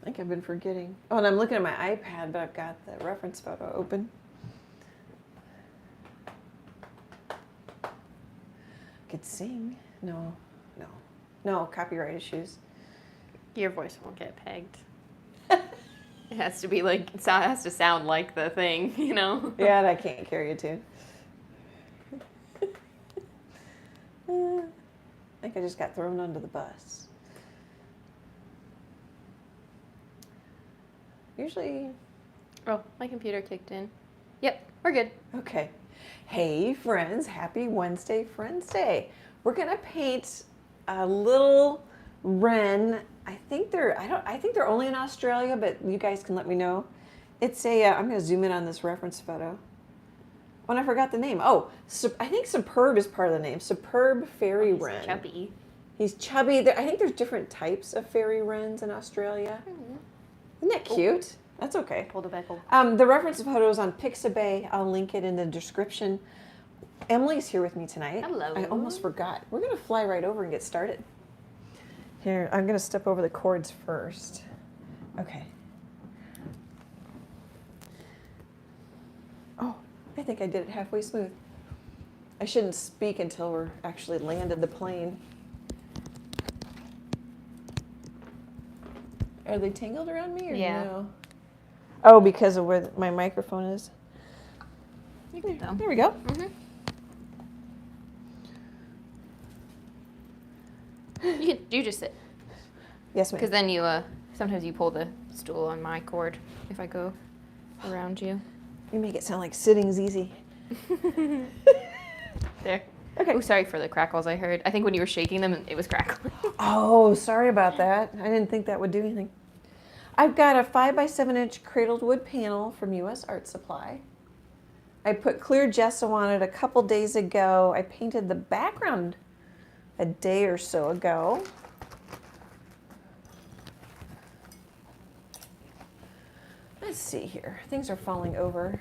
I think I've been forgetting. Oh, and I'm looking at my iPad, but I've got the reference photo open. Could sing. No. No, copyright issues. Your voice won't get pegged. It has to be like, it has to sound like the thing, you know? Yeah, and I can't carry a tune. I think I just got thrown under the bus. Usually... Oh, my computer kicked in. Yep, we're good. Okay. Hey, friends. Happy Wednesday, Friends Day. We're going to paint a little wren. I think they're only in Australia, but you guys can let me know. It's a, I'm going to zoom in on this reference photo. Oh, and I forgot the name. Oh, I think Superb is part of the name. Superb Fairywren. He's chubby. He's chubby. I think there's different types of fairy wrens in Australia. Isn't that cute? That's okay. Pulled it back over. The reference photo is on Pixabay. I'll link it in the description. Emily's here with me tonight. Hello. I almost forgot. We're going to fly right over and get started. Here, I'm going to step over the cords first. Okay. Oh, I think I did it halfway smooth. I shouldn't speak until we're actually landed the plane. Are they tangled around me or no? Oh, because of where my microphone is. There we go. You just sit. Yes, ma'am. Because then you, sometimes you pull the stool on my cord if I go around you. You make it sound like sitting's easy. There. Okay. Oh, sorry for the crackles I heard. I think when you were shaking them, it was crackling. Oh, sorry about that. I didn't think that would do anything. I've got a 5x7-inch cradled wood panel from U.S. Art Supply. I put clear gesso on it a couple days ago. I painted the background a day or so ago. Let's see here. Things are falling over.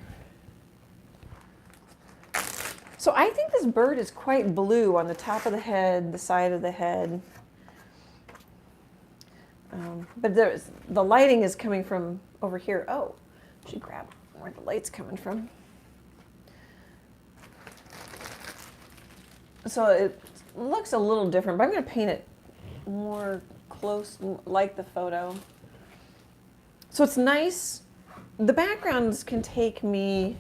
So I think this bird is quite blue on the top of the head, the side of the head. But the lighting is coming from over here. Oh, I should grab where the light's coming from. So it looks a little different, but I'm going to paint it more close, like the photo. So it's nice. The backgrounds can take me,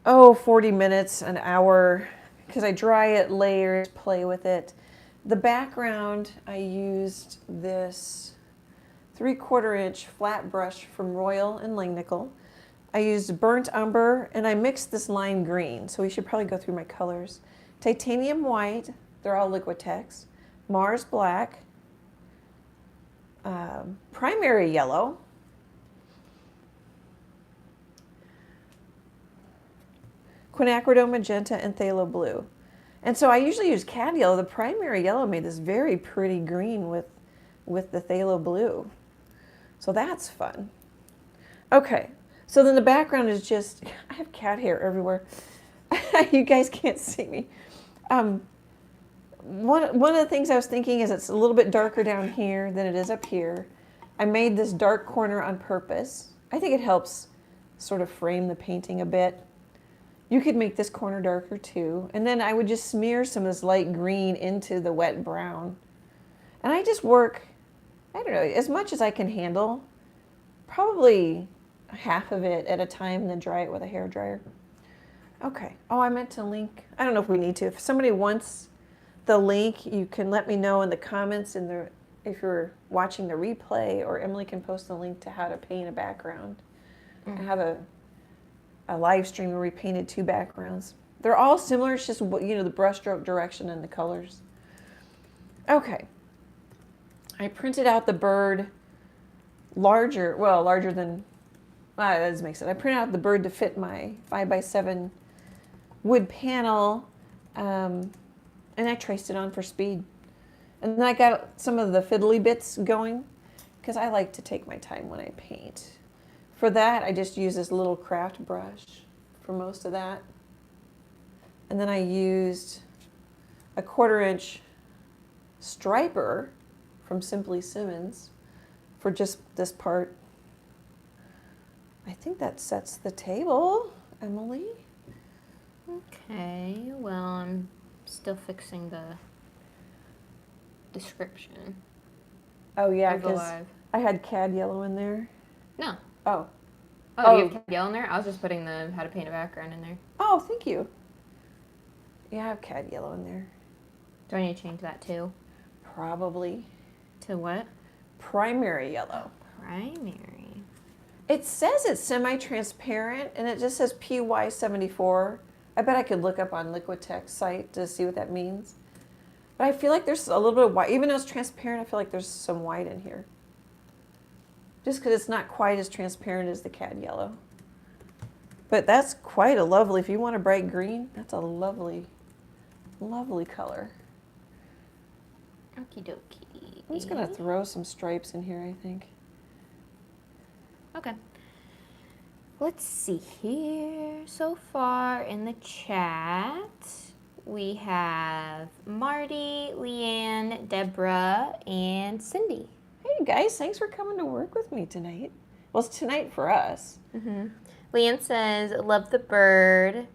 40 minutes, an hour, because I dry it, layers, play with it. The background, I used this 3/4-inch flat brush from Royal and Langnickel. I used burnt umber, and I mixed this lime green, so we should probably go through my colors. Titanium white, they're all Liquitex. Mars black, primary yellow, Quinacridone magenta, and Phthalo blue. And so I usually use cad yellow. The primary yellow made this very pretty green with the Phthalo blue. So that's fun. Okay, so then the background is just, I have cat hair everywhere. You guys can't see me. One of the things I was thinking is it's a little bit darker down here than it is up here. I made this dark corner on purpose. I think it helps sort of frame the painting a bit. You could make this corner darker too. And then I would just smear some of this light green into the wet brown. And I just work, I don't know, as much as I can handle. Probably half of it at a time and then dry it with a hairdryer. Okay. Oh, I meant to link. I don't know if we need to. If somebody wants the link, you can let me know in the comments if you're watching the replay, or Emily can post the link to how to paint a background. I have a live stream where we painted 2 backgrounds. They're all similar. It's just, the brushstroke direction and the colors. Okay. I printed out the bird larger than, that doesn't make sense. I printed out the bird to fit my 5x7 wood panel, and I traced it on for speed. And then I got some of the fiddly bits going, because I like to take my time when I paint. For that, I just use this little craft brush for most of that. And then I used a 1/4-inch striper from Simply Simmons for just this part. I think that sets the table, Emily. Okay, well, I'm still fixing the description. Oh yeah, of the because live. I had cad yellow in there. No. Oh. Oh, you have yellow in there? I was just putting the how to paint a background in there. Oh, thank you. Yeah, I have cad yellow in there. Do I need to change that too? Probably. To what? Primary yellow. Primary. It says it's semi-transparent, and it just says PY74. I bet I could look up on Liquitex site to see what that means. But I feel like there's a little bit of white. Even though it's transparent, I feel like there's some white in here. Just because it's not quite as transparent as the cad yellow. But that's quite a lovely, if you want a bright green, that's a lovely, lovely color. Okie dokie. I'm just going to throw some stripes in here, I think. Okay. Let's see here. So far in the chat, we have Marty, Leanne, Deborah, and Cindy. Hey guys, thanks for coming to work with me tonight. Well, it's tonight for us. Mm-hmm. Leanne says, love the bird.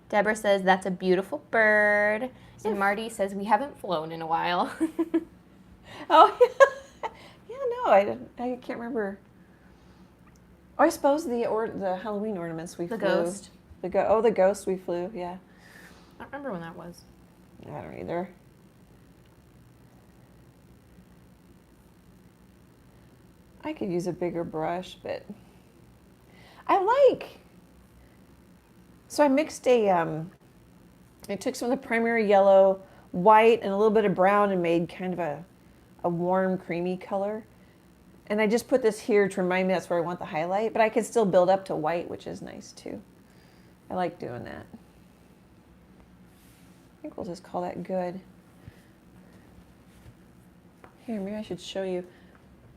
Deborah says, that's a beautiful bird. And Marty says, we haven't flown in a while. Oh, yeah. Yeah, no, I can't remember. Oh, I suppose the Halloween ornaments we flew. The ghost. The ghost we flew, yeah. I don't remember when that was. I don't either. I could use a bigger brush, but so I mixed I took some of the primary yellow, white, and a little bit of brown and made kind of a warm, creamy color. And I just put this here to remind me that's where I want the highlight, but I can still build up to white, which is nice too. I like doing that. I think we'll just call that good. Here, maybe I should show you.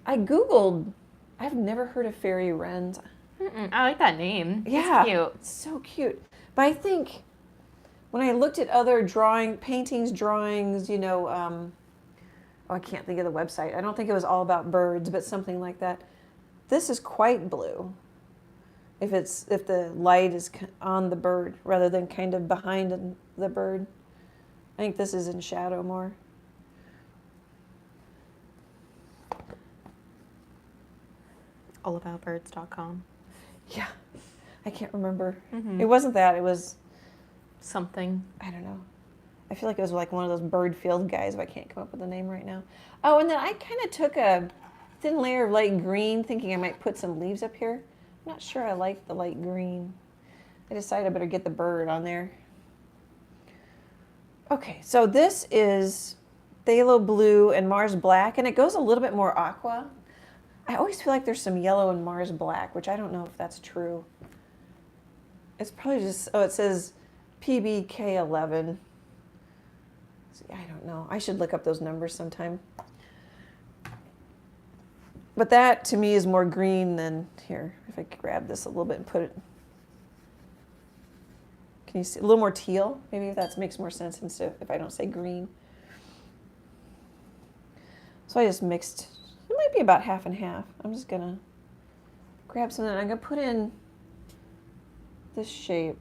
I Googled, I've never heard of fairy wrens. I like that name. Yeah, It's cute. it's so cute. But I think when I looked at other drawings, you know, I can't think of the website. I don't think it was all about birds, but something like that. This is quite blue. If the light is on the bird rather than kind of behind the bird. I think this is in shadow more. allaboutbirds.com. Yeah, I can't remember. Mm-hmm. It wasn't that. It was something. I don't know. I feel like it was like one of those bird field guys, but I can't come up with the name right now. Oh, and then I kind of took a thin layer of light green, thinking I might put some leaves up here. I'm not sure I like the light green. I decided I better get the bird on there. Okay, so this is Phthalo blue and Mars black, and it goes a little bit more aqua. I always feel like there's some yellow in Mars black, which I don't know if that's true. It's probably just, it says PBK11. I don't know. I should look up those numbers sometime. But that, to me, is more green than, here, if I could grab this a little bit and put it. Can you see? A little more teal? Maybe if that makes more sense instead if I don't say green. So I just mixed, it might be about half and half. I'm just going to grab something. I'm going to put in this shape.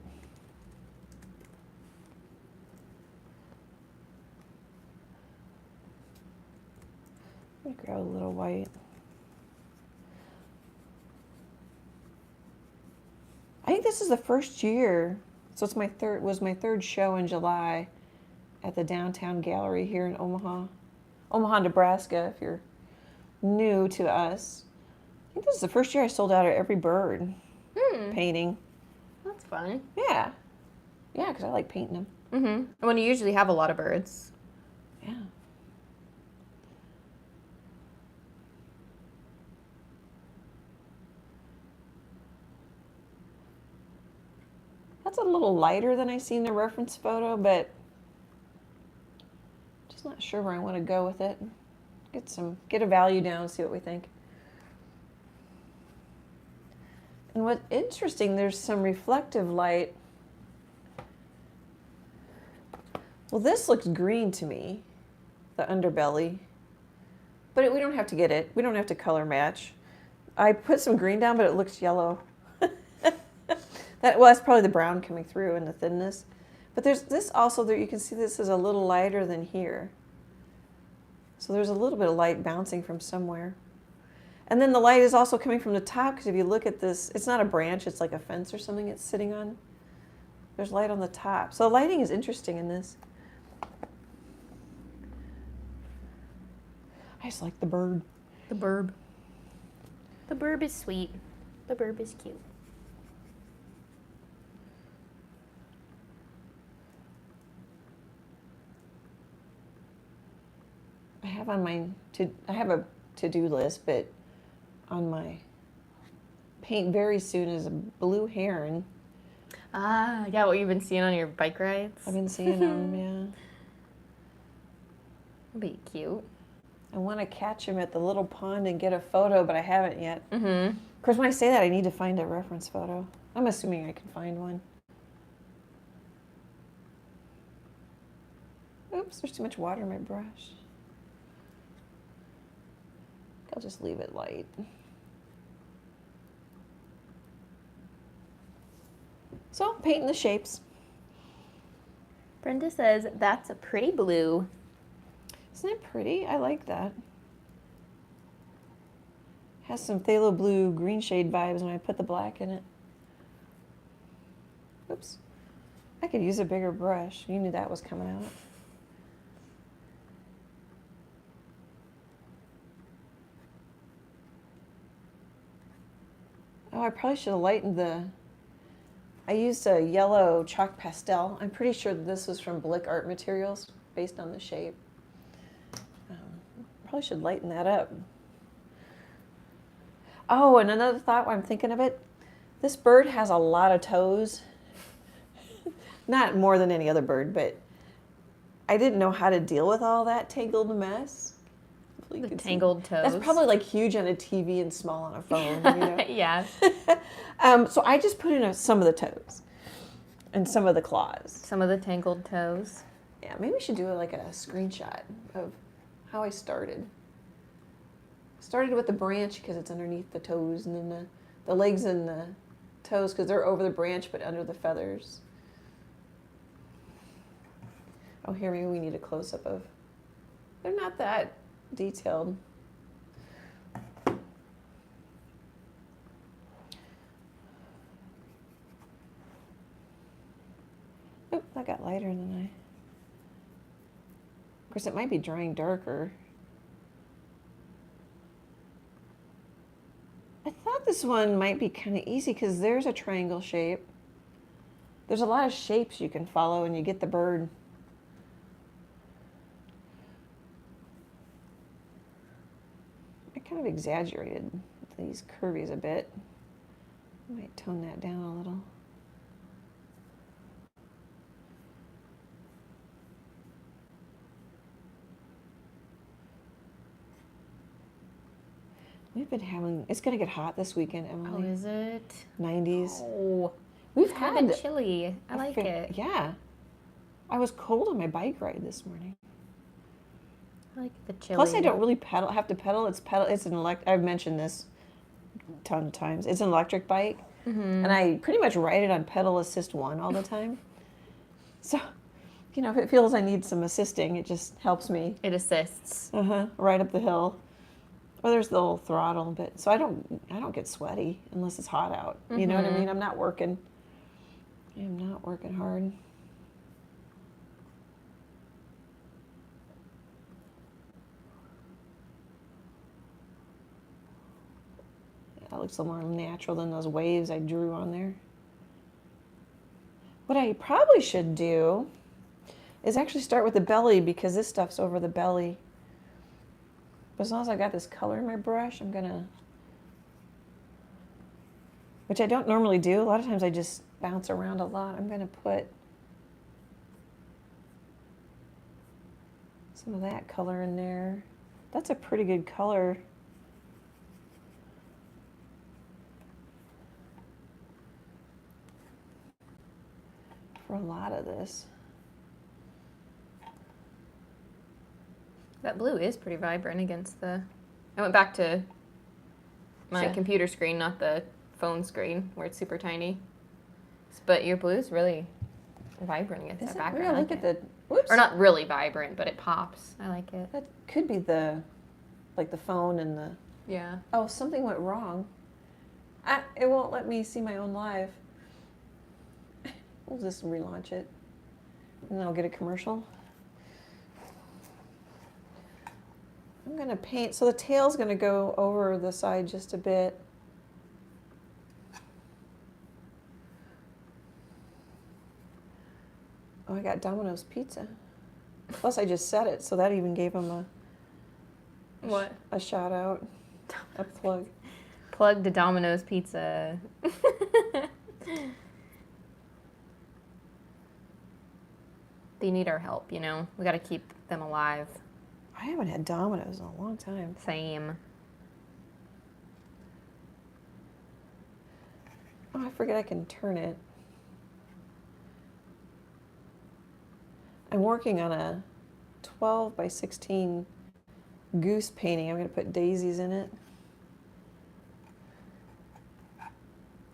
Let me grab a little white. I think this is the first year, so it's my third show in July at the Downtown Gallery here in Omaha, Nebraska, if you're new to us. I think this is the first year I sold out of every bird painting. That's fun. Yeah. Yeah, because I like painting them. Mm-hmm. When you usually have a lot of birds. Yeah. That's a little lighter than I see in the reference photo, but just not sure where I want to go with it. Get a value down, see what we think. And what's interesting, there's some reflective light. Well, this looks green to me, the underbelly. But we don't have to get it. We don't have to color match. I put some green down, but it looks yellow. Well, that's probably the brown coming through and the thinness. But there's this also, there you can see this is a little lighter than here. So there's a little bit of light bouncing from somewhere. And then the light is also coming from the top, because if you look at this, it's not a branch, it's like a fence or something it's sitting on. There's light on the top. So lighting is interesting in this. I just like the bird. The burb. The burb is sweet. The burb is cute. I have on my I have a to-do list, but on my paint very soon is a blue heron. Ah, yeah, what you've been seeing on your bike rides? I've been seeing them, yeah. That'd be cute. I want to catch him at the little pond and get a photo, but I haven't yet. Mm-hmm. Of course, when I say that, I need to find a reference photo. I'm assuming I can find one. Oops, there's too much water in my brush. I'll just leave it light. So, painting the shapes. Brenda says, that's a pretty blue. Isn't it pretty? I like that. Has some phthalo blue green shade vibes when I put the black in it. Oops. I could use a bigger brush. You knew that was coming out. Oh, I probably should have lightened the... I used a yellow chalk pastel. I'm pretty sure that this was from Blick Art Materials, based on the shape. Probably should lighten that up. Oh, and another thought while I'm thinking of it, this bird has a lot of toes. Not more than any other bird, but I didn't know how to deal with all that tangled mess. The tangled toes. That's probably like huge on a TV and small on a phone, you know? Yeah. So I just put in some of the toes and some of the claws. Some of the tangled toes. Yeah, maybe we should do like a screenshot of how I started. Started with the branch because it's underneath the toes, and then the legs and the toes because they're over the branch but under the feathers. Oh, here, maybe we need a close-up of... They're not that detailed. Oh, that got lighter than I... Of course, it might be drying darker. I thought this one might be kind of easy because there's a triangle shape. There's a lot of shapes you can follow and you get the bird. I kind of exaggerated these curvies a bit. I might tone that down a little. We've been having, it's going to get hot this weekend, Emily. Oh, is it? 90s. Oh, We've it's kind of had been chilly. I like it. Yeah. I was cold on my bike ride this morning. I like the chilly. Plus, I don't really have to pedal. It's an I've mentioned this a ton of times. It's an electric bike, and I pretty much ride it on pedal assist 1 all the time. So, you know, if it feels I need some assisting, it just helps me. It assists. Right up the hill. Or there's the little throttle, but so I don't get sweaty unless it's hot out. You know what I mean? I'm not working. I am not working hard. That looks a little more natural than those waves I drew on there. What I probably should do is actually start with the belly because this stuff's over the belly. But as long as I got this color in my brush, I'm gonna, which I don't normally do. A lot of times I just bounce around a lot. I'm gonna put some of that color in there. That's a pretty good color. For a lot of this. That blue is pretty vibrant against the... I went back to my computer screen, not the phone screen, where it's super tiny. But your blue is really vibrant against that background. Yeah, look at the... Whoops. Or not really vibrant, but it pops. I like it. That could be the phone and the... Yeah. Oh, something went wrong. It won't let me see my own live. We'll just relaunch it. And then I'll get a commercial. I'm going to paint, so the tail's going to go over the side just a bit. Oh, I got Domino's pizza. Plus I just said it, so that even gave them a shout out, a plug. Plug to Domino's Pizza. They need our help, you know? We got to keep them alive. I haven't had Domino's in a long time. Same. Oh, I forget I can turn it. I'm working on a 12 by 16 goose painting. I'm going to put daisies in it.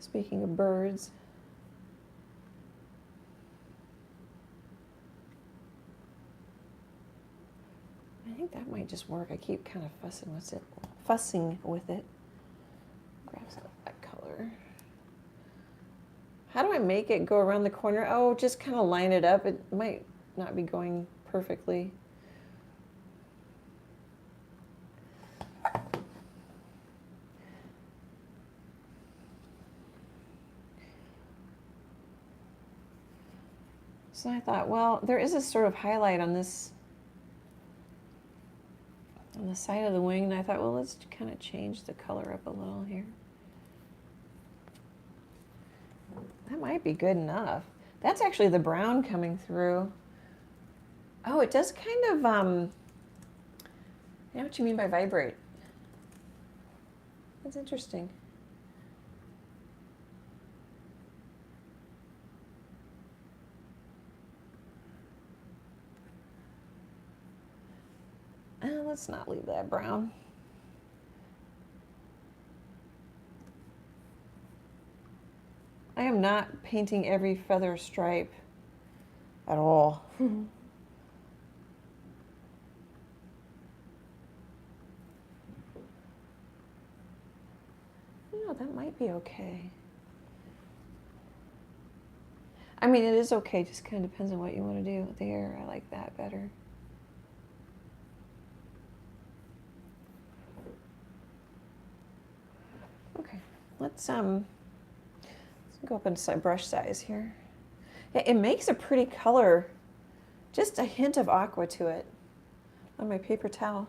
Speaking of birds. I think that might just work. I keep kind of fussing with it. Grab some of that color. How do I make it go around the corner? Oh, just kind of line it up. It might not be going perfectly. So I thought, well, there is a sort of highlight on this, on the side of the wing, and I thought, well, let's kind of change the color up a little here. That might be good enough. That's actually the brown coming through. Oh, it does kind of, I know what you mean by vibrate. That's interesting. Let's not leave that brown. I am not painting every feather stripe at all. That might be okay. I mean, it is okay, just kind of depends on what you want to do. There, I like that better. Okay, let's go up in brush size here. Yeah, it makes a pretty color, just a hint of aqua to it on my paper towel.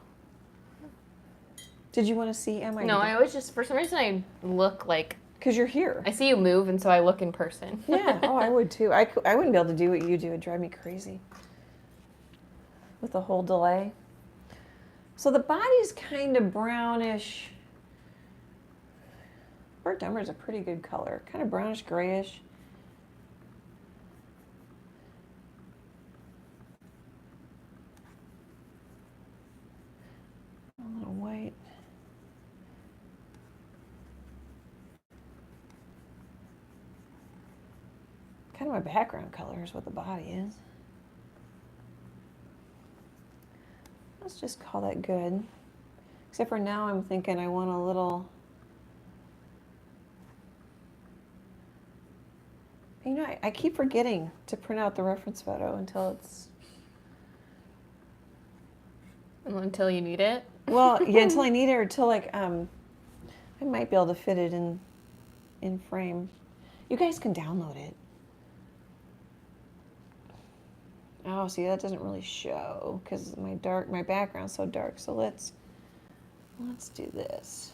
Did you want to see? No, I always just, for some reason, I look like... Because you're here. I see you move, and so I look in person. Yeah, oh, I would too. I wouldn't be able to do what you do. It'd drive me crazy with the whole delay. So the body's kind of brownish. Burnt umber is a pretty good color. Kind of brownish grayish. A little white. Kind of my background color is what the body is. Let's just call that good. Except for now I'm thinking I want a little... You know, I keep forgetting to print out the reference photo until it's... Until you need it? Well, yeah, until I need it, or until like, I might be able to fit it in frame. You guys can download it. Oh, see, that doesn't really show because my background's so dark. So let's do this.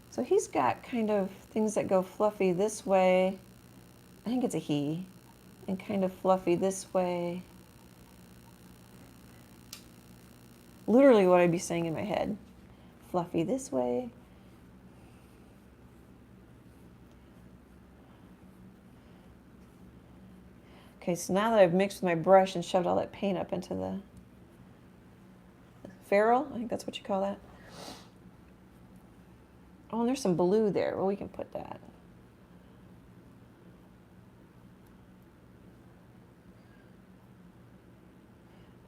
So he's got kind of things that go fluffy this way. I think it's a he. And kind of fluffy this way. Literally what I'd be saying in my head. Fluffy this way. Okay, so now that I've mixed with my brush and shoved all that paint up into the ferrule, I think that's what you call that. Oh, and there's some blue there. Well, we can put that.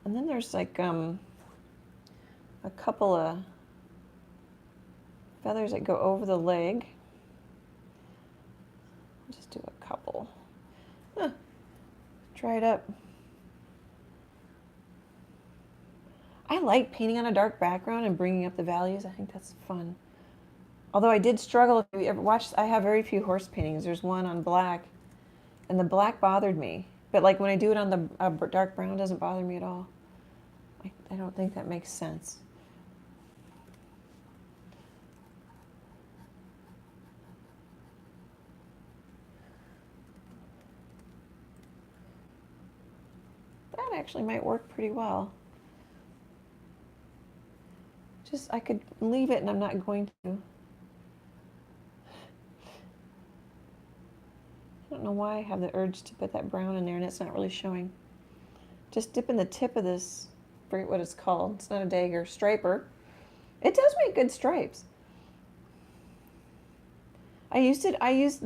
And then there's like a couple of feathers that go over the leg. I'll just do a couple. Try it up. I like painting on a dark background and bringing up the values. I think that's fun. Although I did struggle. If you ever watched, I have very few horse paintings. There's one on black, and the black bothered me. But like when I do it on the dark brown, it doesn't bother me at all. I don't think that makes sense. That actually might work pretty well. Just, I could leave it and I'm not going to. I don't know why I have the urge to put that brown in there and it's not really showing. Just dipping the tip of this, I forget what it's called. It's not a dagger, striper. It does make good stripes. I used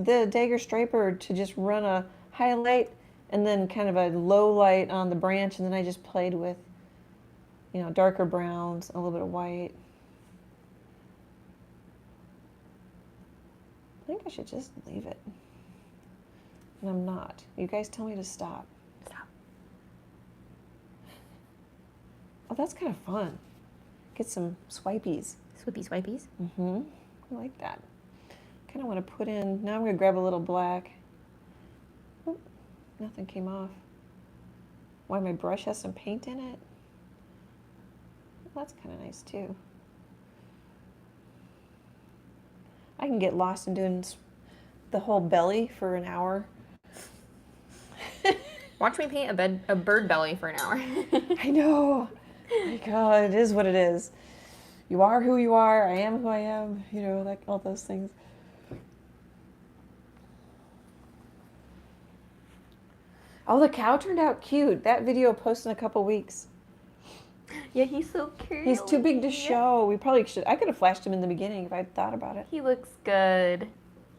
the dagger striper to just run a highlight and then kind of a low light on the branch, and then I just played with, you know, darker browns, a little bit of white. I think I should just leave it. And I'm not. You guys tell me to stop. Stop. Oh, that's kind of fun. Get some swipies. Swipies. Mm-hmm. I like that. Kind of want to put in, now I'm going to grab a little black. Oop, nothing came off. Why, my brush has some paint in it? Well, that's kind of nice too. I can get lost in doing the whole belly for an hour. Watch me paint a bird belly for an hour. I know. My God, it is what it is. You are who you are. I am who I am. You know, like all those things. Oh, the cow turned out cute. That video posted in a couple weeks. Yeah, he's so cute. He's too big to show. We probably should. I could have flashed him in the beginning if I'd thought about it. He looks good.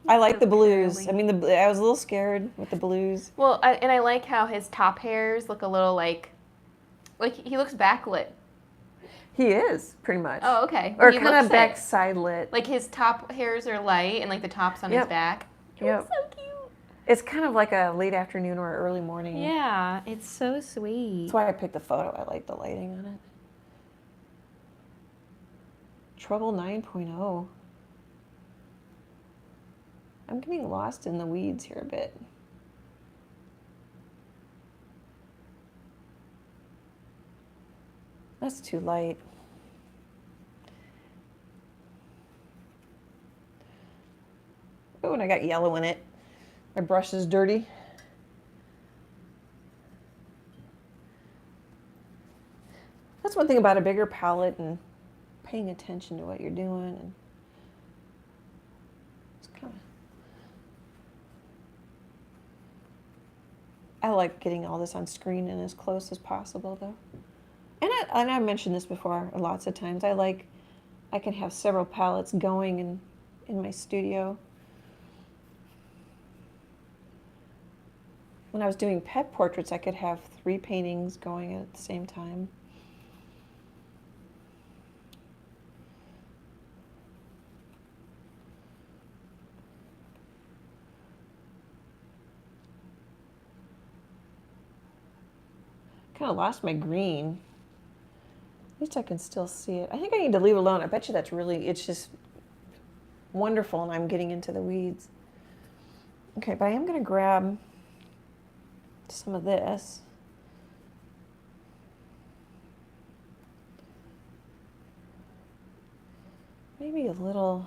I like the blues. curly. I mean, I was a little scared with the blues. Well, I like how his top hairs look a little like he looks backlit. He is, pretty much. Oh, okay. Or He kind of looks back it. side lit. Like his top hairs are light and like the top's on his back. Yep. It's so cute. It's kind of like a late afternoon or early morning. Yeah, it's so sweet. That's why I picked the photo. I like the lighting on it. Trouble 9.0. I'm getting lost in the weeds here a bit. That's too light. Oh, and I got yellow in it. My brush is dirty. That's one thing about a bigger palette and paying attention to what you're doing. And it's kind of, I like getting all this on screen and as close as possible, though. And I've mentioned this before lots of times. I can have several palettes going in my studio. When I was doing pet portraits, I could have 3 paintings going at the same time. Kind of lost my green. At least I can still see it. I think I need to leave it alone. I bet you that's really, it's just wonderful and I'm getting into the weeds. Okay, but I am going to grab some of this. Maybe a little,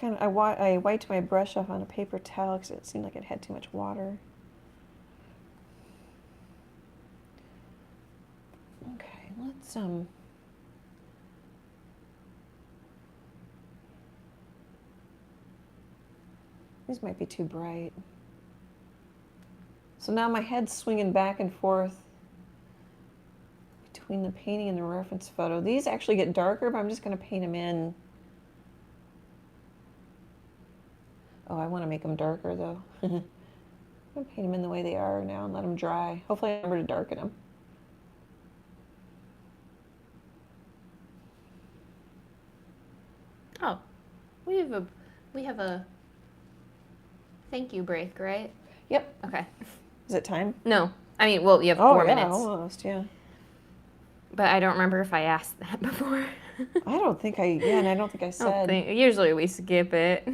I wiped my brush off on a paper towel because it seemed like it had too much water. Okay, let's these might be too bright. So now my head's swinging back and forth between the painting and the reference photo. These actually get darker, but I'm just going to paint them in. Oh, I want to make them darker though. I'm going to paint them in the way they are now and let them dry. Hopefully I remember to darken them. Oh, we have a thank you break, right? Yep. Okay. Is it time? No. I mean, well, you have 4 minutes. Almost, yeah. But I don't remember if I asked that before. I don't think and I don't think I said. Usually we skip it.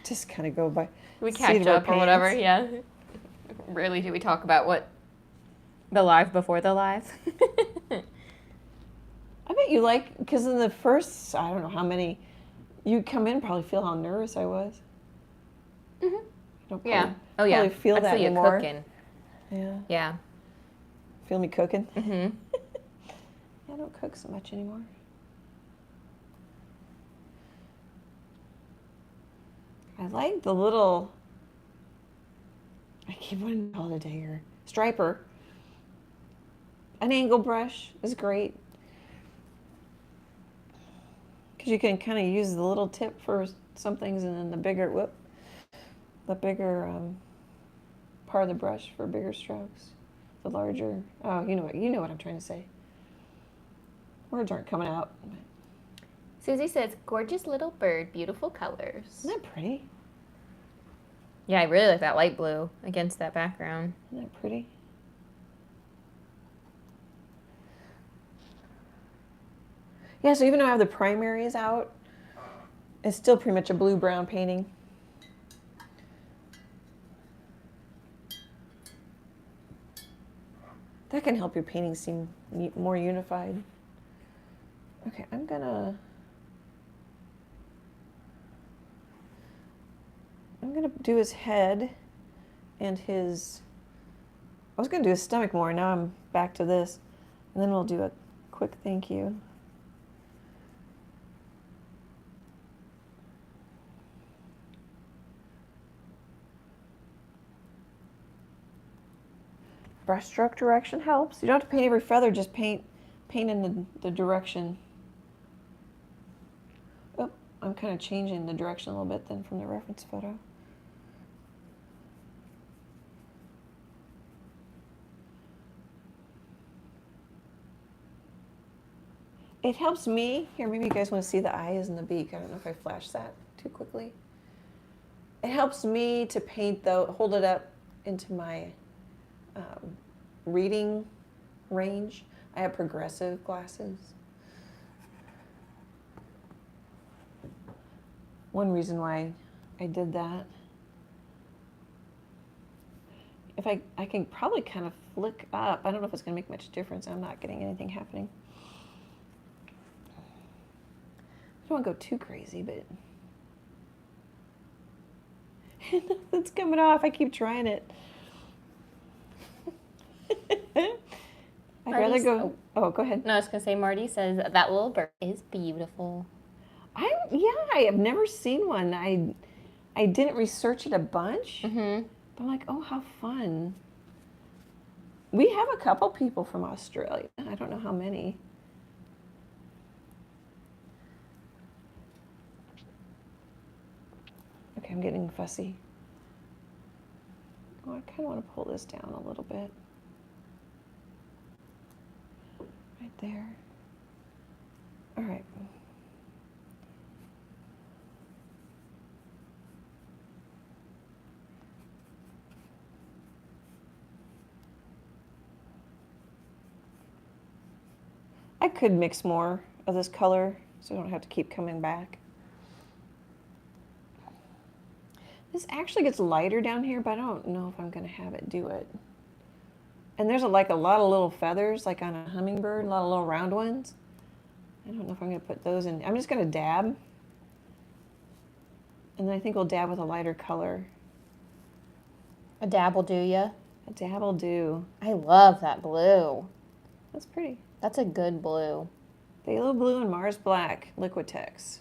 Just kind of go by. We catch up or whatever, yeah. Rarely do we talk about what the live before the live. I bet you because in the first, I don't know how many, you come in and probably feel how nervous I was. Mm-hmm. Yeah. Oh, yeah. Probably feel that anymore. Cooking. Yeah. Yeah. Feel me cooking? Mm-hmm. I don't cook so much anymore. I like the little, I keep wanting to call it a dagger, striper. An angle brush is great. Because you can kind of use the little tip for some things and then the bigger, part of the brush for bigger strokes. The larger, you know what I'm trying to say. Words aren't coming out. Susie says, gorgeous little bird, beautiful colors. Isn't that pretty? Yeah, I really like that light blue against that background. Isn't that pretty? Yeah, so even though I have the primaries out, it's still pretty much a blue-brown painting. That can help your painting seem more unified. Okay, I'm gonna do his head and his, I was gonna do his stomach more, now I'm back to this. And then we'll do a quick thank you. Brush stroke direction helps. You don't have to paint every feather, just paint in the direction. Oh, I'm kind of changing the direction a little bit then from the reference photo. It helps me, here maybe you guys want to see the eyes and the beak. I don't know if I flashed that too quickly. It helps me to paint though, hold it up into my reading range. I have progressive glasses. One reason why I did that. If I can probably kind of flick up. I don't know if it's going to make much difference. I'm not getting anything happening. I don't want to go too crazy, but it's coming off. I keep trying it. I'd rather go. Oh, go ahead. No, I was gonna say Marty says that little bird is beautiful. I have never seen one. I didn't research it a bunch. Mm-hmm. But I'm like, oh, how fun. We have a couple people from Australia. I don't know how many. Okay, I'm getting fussy. Oh, I kind of want to pull this down a little bit. Right there. All right. I could mix more of this color so I don't have to keep coming back. This actually gets lighter down here, but I don't know if I'm going to have it do it. And there's like a lot of little feathers, like on a hummingbird, a lot of little round ones. I don't know if I'm going to put those in. I'm just going to dab. And then I think we'll dab with a lighter color. A dab will do ya. A dab will do. I love that blue. That's pretty. That's a good blue. Phthalo blue and Mars black, Liquitex.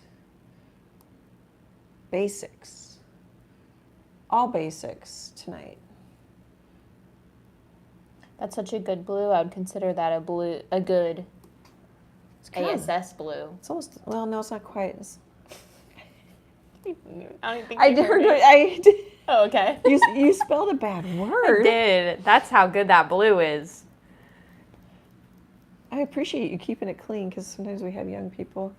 Basics. All basics tonight. That's such a good blue. I would consider that a good ASS blue. It's almost, well, no, it's not quite. I don't think I did. Oh, okay. You spelled a bad word. I did. That's how good that blue is. I appreciate you keeping it clean because sometimes we have young people.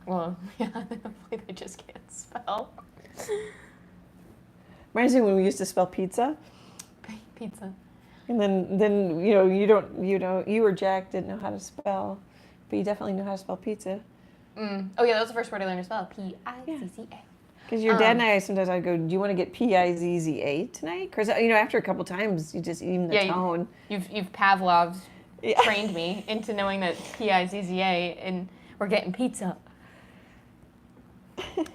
Well, yeah, hopefully they just can't spell. Reminds me when we used to spell pizza. Pizza. And then you or Jack didn't know how to spell, but you definitely know how to spell pizza. Oh yeah, that was the first word I learned to spell. P-I-Z-Z-A. Because your dad and I sometimes I'd go, do you want to get P-I-Z-Z-A tonight? Because after a couple times you just even the tone. You've Pavlov's trained me into knowing that P-I-Z-Z-A and we're getting pizza.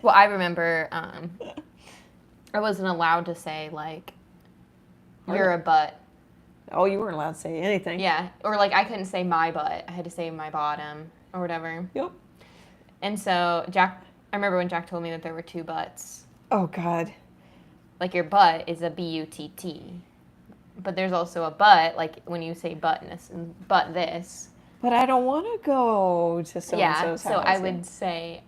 Well, I remember I wasn't allowed to say like you're a butt. Oh, you weren't allowed to say anything. Yeah, or like I couldn't say my butt. I had to say my bottom or whatever. Yep. And so I remember when Jack told me that there were two butts. Oh God. Like your butt is a B-U-T-T. But there's also a but, like when you say buttness and but this. But I don't want to go to so-and-so's house. So I would say,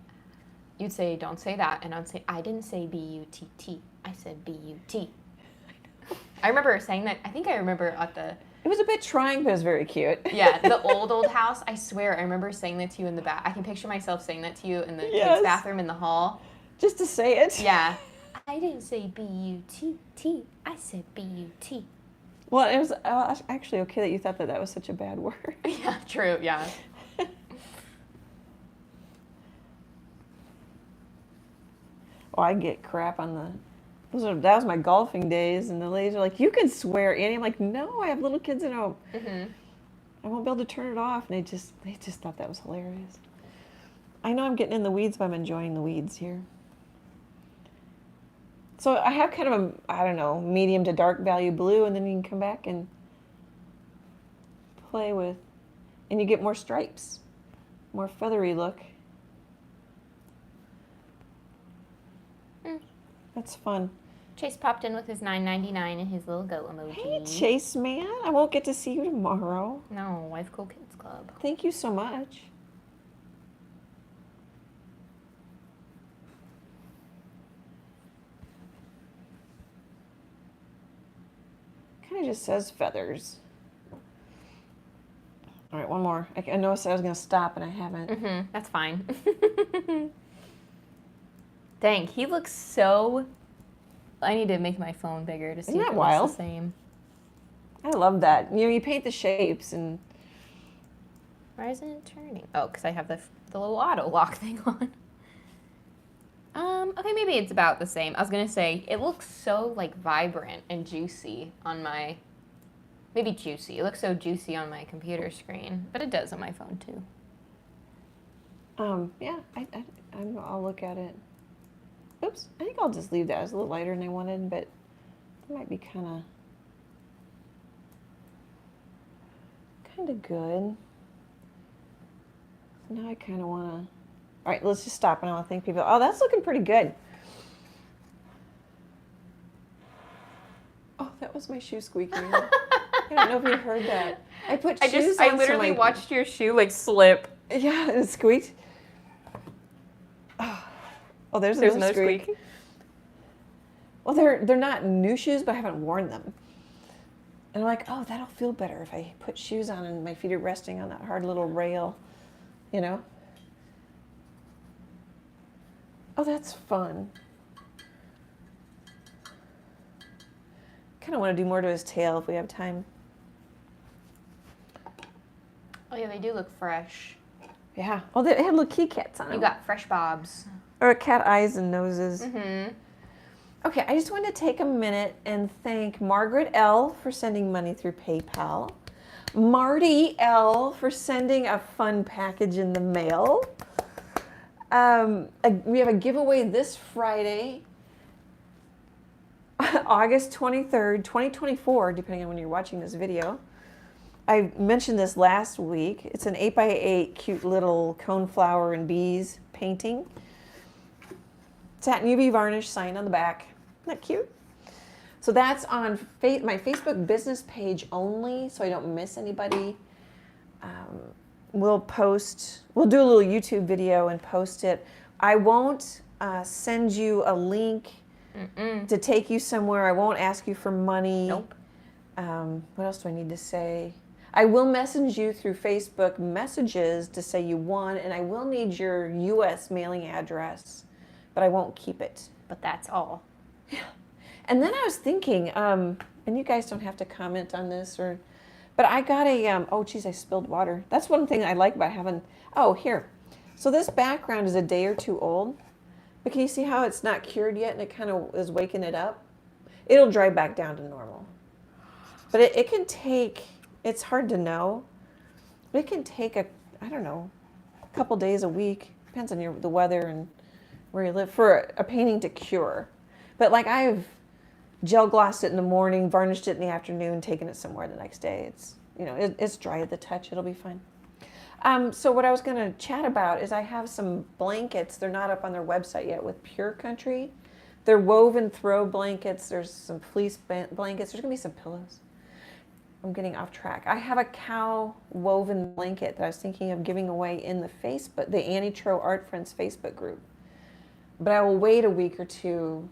you'd say, don't say that. And I'd say, I didn't say B-U-T-T. I said B-U-T. I remember saying that. I think I remember at the... It was a bit trying, but it was very cute. Yeah, the old house, I swear, I remember saying that to you in the bath. I can picture myself saying that to you in the kids' bathroom in the hall. Just to say it? Yeah. I didn't say B-U-T-T. I said B-U-T. Well, it was actually okay that you thought that was such a bad word. Yeah, true, yeah. Oh, I get crap on the... That was my golfing days, and the ladies are like, you can swear, Annie. I'm like, no, I have little kids at home. Mm-hmm. I won't be able to turn it off. And they just thought that was hilarious. I know I'm getting in the weeds, but I'm enjoying the weeds here. So I have kind of a, I don't know, medium to dark value blue, and then you can come back and play with, and you get more stripes, more feathery look. That's fun. Chase popped in with his $9.99 and his little goat emoji. Hey, Chase, man. I won't get to see you tomorrow. No, Wife Cool Kids Club. Thank you so much. Kind of just says feathers. All right, one more. I know I said I was going to stop, and I haven't. That's fine. Dang, he looks so... I need to make my phone bigger to see if it looks the same. I love that. You paint the shapes and... Why isn't it turning? Oh, because I have the little auto lock thing on. Okay, maybe it's about the same. I was going to say, it looks so, like, vibrant and juicy on my... Maybe juicy. It looks so juicy on my computer screen, but it does on my phone, too. Yeah, I'll look at it. Oops, I think I'll just leave that. It was a little lighter than I wanted, but it might be kind of good. So now I kind of want to... All right, let's just stop, and I want to thank people. Oh, that's looking pretty good. Oh, that was my shoe squeaking. I don't know if you heard that. I put shoes on. I literally watched your shoe like slip. Yeah, it squeaked. Oh, there's another squeak. Well, they're not new shoes, but I haven't worn them. And I'm like, oh, that'll feel better if I put shoes on and my feet are resting on that hard little rail, you know? Oh, that's fun. Kind of want to do more to his tail if we have time. Oh, yeah, they do look fresh. Yeah. Oh, they had little key cats on them. You got fresh bobs. Or cat eyes and noses. Mm-hmm. Okay, I just wanted to take a minute and thank Margaret L. for sending money through PayPal. Marty L. for sending a fun package in the mail. We have a giveaway this Friday, August 23rd, 2024, depending on when you're watching this video. I mentioned this last week. It's an 8x8 cute little coneflower and bees painting. Satin UV varnish sign on the back. Isn't that cute? So that's on my Facebook business page only, so I don't miss anybody. We'll do a little YouTube video and post it. I won't send you a link to take you somewhere. I won't ask you for money. Nope. What else do I need to say? I will message you through Facebook messages to say you won, and I will need your U.S. mailing address, but I won't keep it. But that's all. Yeah. And then I was thinking, and you guys don't have to comment on this, but I got a, oh geez, I spilled water. That's one thing I like about having, here. So this background is a day or two old, but can you see how it's not cured yet and it kind of is waking it up? It'll dry back down to normal. But it can take, it's hard to know, but it can take a couple days, a week, depends on the weather and where you live, for a painting to cure. But like I've gel glossed it in the morning, varnished it in the afternoon, taken it somewhere the next day. It's dry at the touch. It'll be fine. So what I was going to chat about is I have some blankets. They're not up on their website yet with Pure Country. They're woven throw blankets. There's some fleece blankets. There's going to be some pillows. I'm getting off track. I have a cow woven blanket that I was thinking of giving away in the Annie Troe Art Friends Facebook group. But I will wait a week or two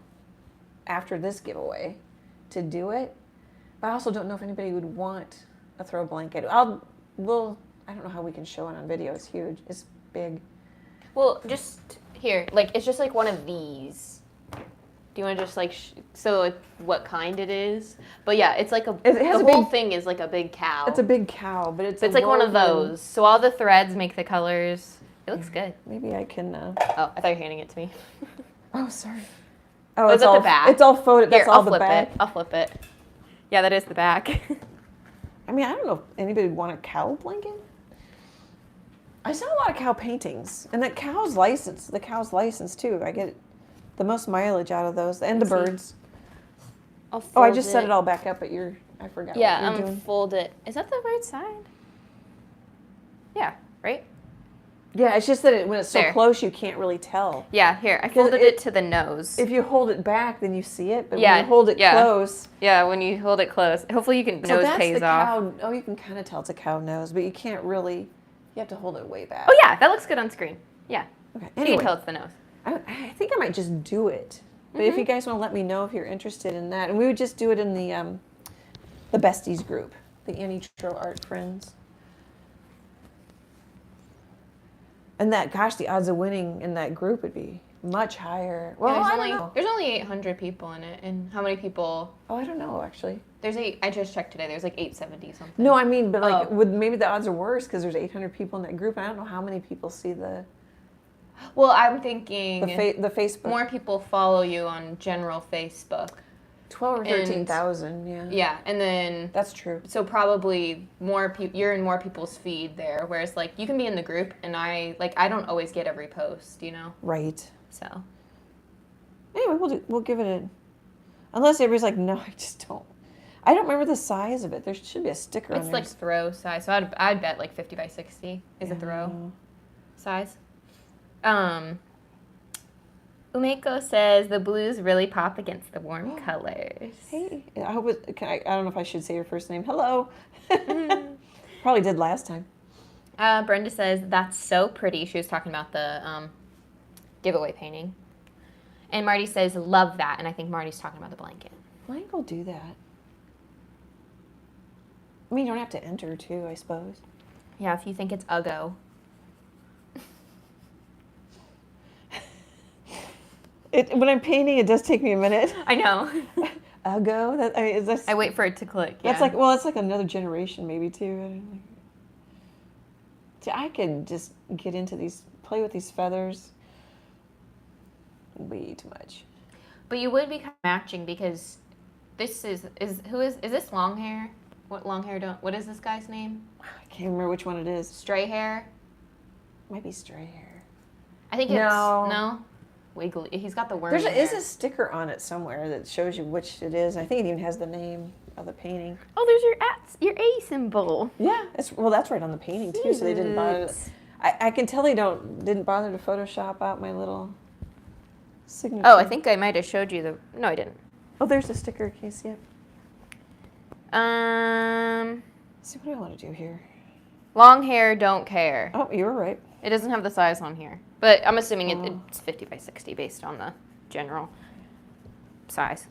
after this giveaway to do it. But I also don't know if anybody would want a throw blanket. I don't know how we can show it on video. It's huge. It's big. Well, just here, it's just like one of these. Do you want to just what kind it is? But yeah, it's like the whole thing is like a big cow. It's a big cow, but it's like one of those. So all the threads make the colors. It looks good. Maybe I can. Oh, I thought you were handing it to me. Oh, sorry. Oh, it's all the back. It's all folded. That's all the back. I'll flip it. Yeah, that is the back. I mean, I don't know if anybody would want a cow blanket. I saw a lot of cow paintings, and that cow's licensed. The cow's licensed too. I get the most mileage out of those, and the birds. I just set it all back up, but I forgot. Yeah, what you're doing. Fold it. Is that the right side? Yeah, right? Yeah, it's just that when it's so There. close, you can't really tell. Yeah, here. I folded it to the nose. If you hold it back, then you see it, but Yeah, when you hold it close. Yeah, when you hold it close. Hopefully you can So nose that's pays the off. cow. Oh, you can kind of tell it's a cow nose, but you can't really. You have to hold it way back. Oh yeah, that looks good on screen. Yeah. Okay. So you Anyway, can tell it's the nose. I think I might just do it. But if you guys want to let me know if you're interested in that, and we would just do it in the Besties group, the Annie Troe Art Friends. And the odds of winning in that group would be much higher. Well, I don't know. There's only 800 people in it, and how many people? Oh, I don't know actually. I just checked today. There's 870 something. No, I mean, but maybe the odds are worse because there's 800 people in that group, and I don't know how many people see the. Well, I'm thinking the Facebook. more people follow you on general Facebook. 12 or 13,000, yeah. Yeah, and then that's true. So probably more people. You're in more people's feed there, whereas you can be in the group, and I don't always get every post, Right. So. Anyway, we'll give it a. Unless everybody's like, no, I just don't. I don't remember the size of it. There should be a sticker on there. It's throw size, so I'd bet 50 by 60 is a throw size. Umeko says the blues really pop against the warm colors. Hey, I hope I don't know if I should say your first name. Hello. Probably did last time. Brenda says that's so pretty. She was talking about the giveaway painting. And Marty says love that, and I think Marty's talking about the blanket. I think I'll do that. I mean, you don't have to enter too, I suppose. Yeah, if you think it's uggo. When I'm painting, it does take me a minute. I know. Uggo? I wait for it to click. Yeah. That's like another generation maybe too. See, I could just get into play with these feathers way too much. But you would be kind of matching because this is this long hair? What long hair what is this guy's name? I can't remember which one it is. Stray hair? Might be stray hair. I think it's no. Wiggly. He's got the worm. There is a sticker on it somewhere that shows you which it is. I think it even has the name of the painting. Oh, there's your A symbol. Yeah, that's right on the painting too. So they didn't bother. I can tell they didn't bother to Photoshop out my little signature. Oh, I think I might have showed you no, I didn't. Oh, there's a sticker case, yep. Um, See, what do I want to do here? long hair, don't care. Oh, you were right. It doesn't have the size on here, but I'm assuming it's 50 by 60 based on the general size.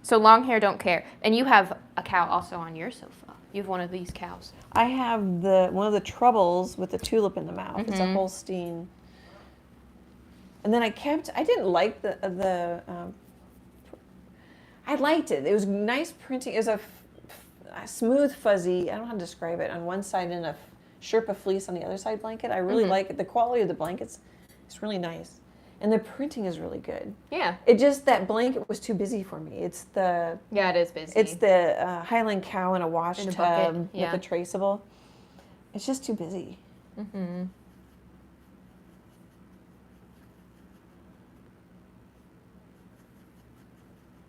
So long hair, don't care. And you have a cow also on your sofa. You have one of these cows. I have one of the troubles with the tulip in the mouth. It's a Holstein. And then I didn't like I liked it. It was nice printing. It was a smooth, fuzzy, I don't know how to describe it, on one side and a Sherpa fleece on the other side blanket. I really like it. The quality of the blankets is really nice. And the printing is really good. Yeah. It just, that blanket was too busy for me. It's the... Yeah, it is busy. It's the Highland cow in a wash in a tub bucket. with a traceable. It's just too busy. Mm-hmm.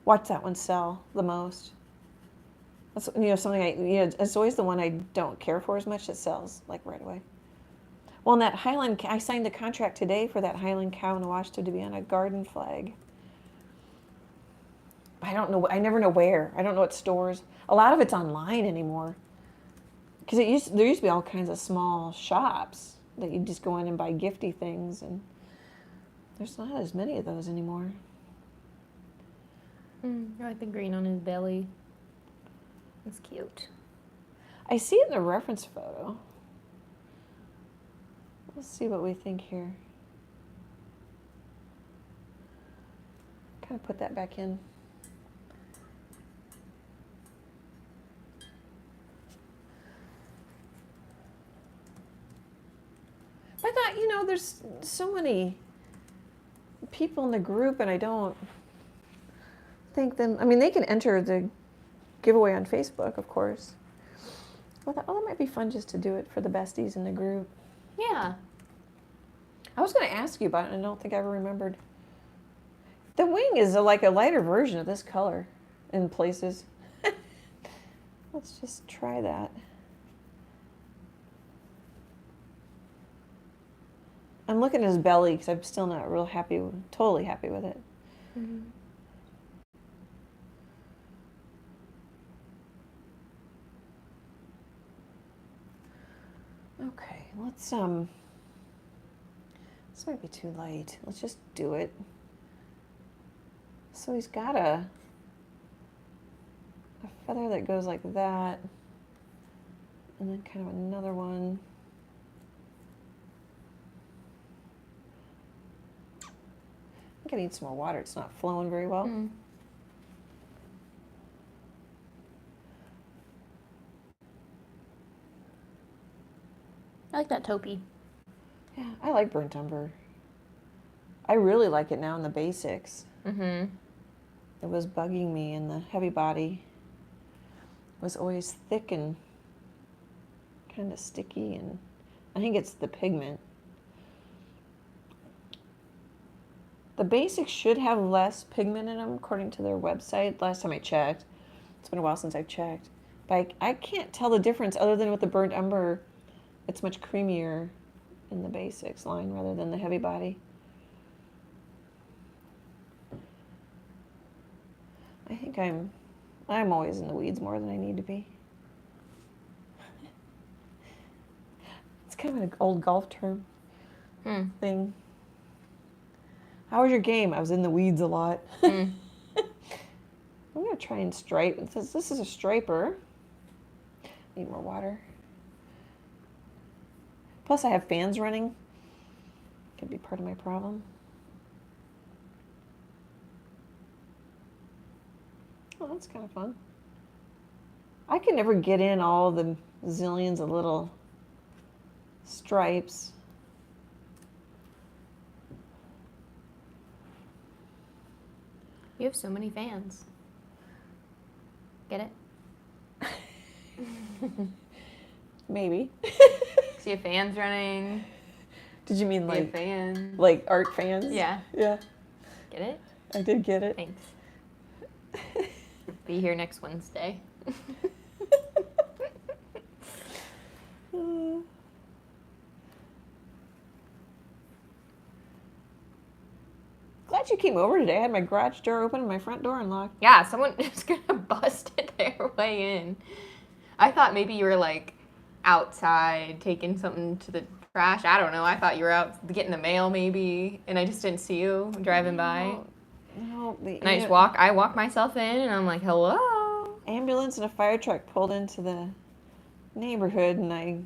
Watch that one sell the most. That's something it's always the one I don't care for as much that sells like right away. Well, and that Highland, I signed the contract today for that Highland cow in a wash tub to be on a garden flag. I don't know. I never know where. I don't know what stores. A lot of it's online anymore. Because there used to be all kinds of small shops that you just go in and buy gifty things, and there's not as many of those anymore. I like the green on his belly. It's cute. I see it in the reference photo. Let's see what we think here. Kind of put that back in. I thought, there's so many people in the group, and I don't think them. I mean, they can enter the giveaway on Facebook, of course. Well, that might be fun just to do it for the besties in the group. Yeah. I was going to ask you about it, and I don't think I ever remembered. The wing is like a lighter version of this color in places. Let's just try that. I'm looking at his belly because I'm still not totally happy with it. Mm-hmm. Okay, let's this might be too light. Let's just do it. So he's got a feather that goes like that, and then kind of another one. I think I need some more water. It's not flowing very well. I like that taupey. Yeah, I like burnt umber. I really like it now in the basics. Mm-hmm. It was bugging me in the heavy body. It was always thick and kind of sticky, and I think it's the pigment. The basics should have less pigment in them, according to their website. Last time I checked. It's been a while since I've checked. But I can't tell the difference other than with the burnt umber. It's much creamier in the basics line rather than the heavy body. I think I'm always in the weeds more than I need to be. It's kind of an old golf term thing. How was your game? I was in the weeds a lot. I'm going to try and stripe. This is a striper. Need more water. Plus I have fans running. Could be part of my problem. Oh, that's kind of fun. I can never get in all the zillions of little stripes. You have so many fans. Get it? Maybe. See your fans running. Did you mean like fans? Like art fans? Yeah. Yeah. Get it? I did get it. Thanks. Be here next Wednesday. Glad Glad you came over today. I had my garage door open and my front door unlocked. Yeah, someone is gonna bust their way in. I thought maybe you were like outside taking something to the trash. I don't know. I thought you were out getting the mail maybe, and I just didn't see you driving by. No, And I walk myself in, and I'm like, hello. Ambulance and a fire truck pulled into the neighborhood, and they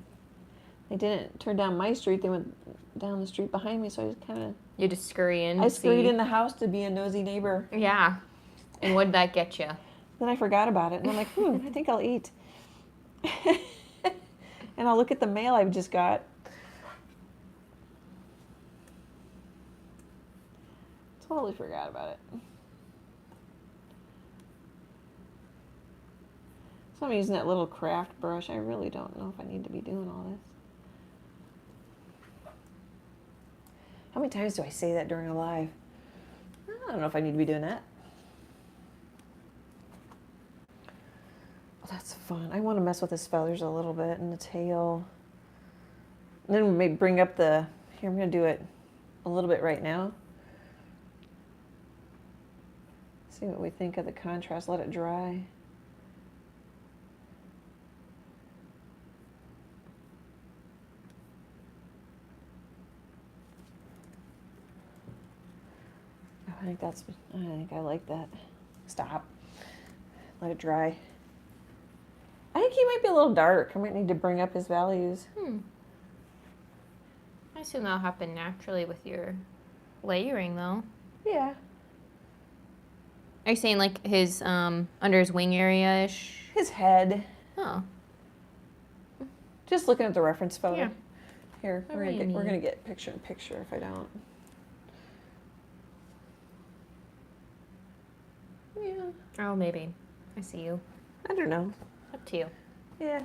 didn't turn down my street. They went down the street behind me, so I just kind of... You just scurry in. I scurried in the house to be a nosy neighbor. Yeah. And what did that get you? Then I forgot about it, and I'm like, I think I'll eat. And I'll look at the mail I've just got. Totally forgot about it. So I'm using that little craft brush. I really don't know if I need to be doing all this. How many times do I say that during a live? I don't know if I need to be doing that. That's fun. I want to mess with his feathers a little bit and the tail. And then maybe bring up the... Here, I'm going to do it a little bit right now. See what we think of the contrast. Let it dry. I think I like that. Stop. Let it dry. I think he might be a little dark. I might need to bring up his values. I assume that'll happen naturally with your layering, though. Yeah. Are you saying like his under his wing area-ish? His head. Oh. Just looking at the reference photo. Yeah. Here, we're gonna get picture in picture if I don't. Yeah. Oh, maybe. I see you. I don't know. Up to you. Yeah.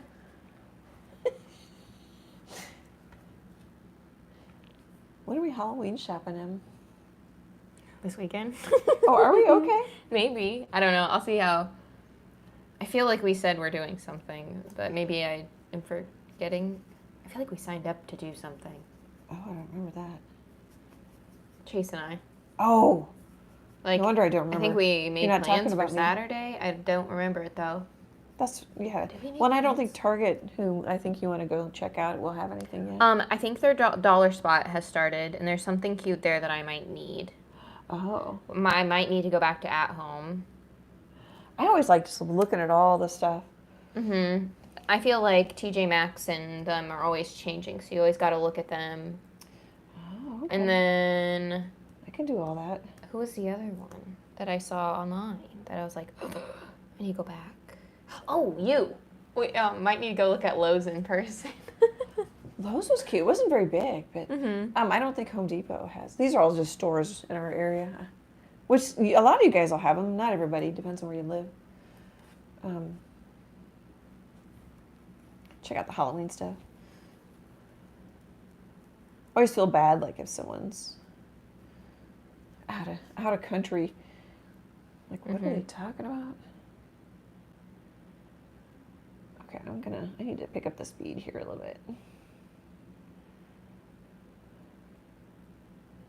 When are we Halloween shopping him? This weekend? Oh, are we okay? Maybe. I don't know. I'll see how. I feel like we said we're doing something, but maybe I am forgetting. I feel like we signed up to do something. Oh, I don't remember that. Chase and I. Oh. Like, no wonder I don't remember. I think we made You're not plans talking for about me. Saturday. I don't remember it, though. That's, yeah. Did we make Well, and I don't plans? think Target, who I think you want to go check out, will have anything yet. I think their dollar spot has started, and there's something cute there that I might need. Oh. I might need to go back to At Home. I always like just looking at all the stuff. Mm-hmm. I feel like TJ Maxx and them are always changing, so you always got to look at them. Oh, okay. And then... I can do all that. Who was the other one that I saw online that I was like, I need to go back? Oh, you! We might need to go look at Lowe's in person. Lowe's was cute. It wasn't very big, but I don't think Home Depot has. These are all just stores in our area, which a lot of you guys will have them. Not everybody. Depends on where you live. Check out the Halloween stuff. I always feel bad, like if someone's out of country. Like, what are they talking about? Okay, I need to pick up the speed here a little bit.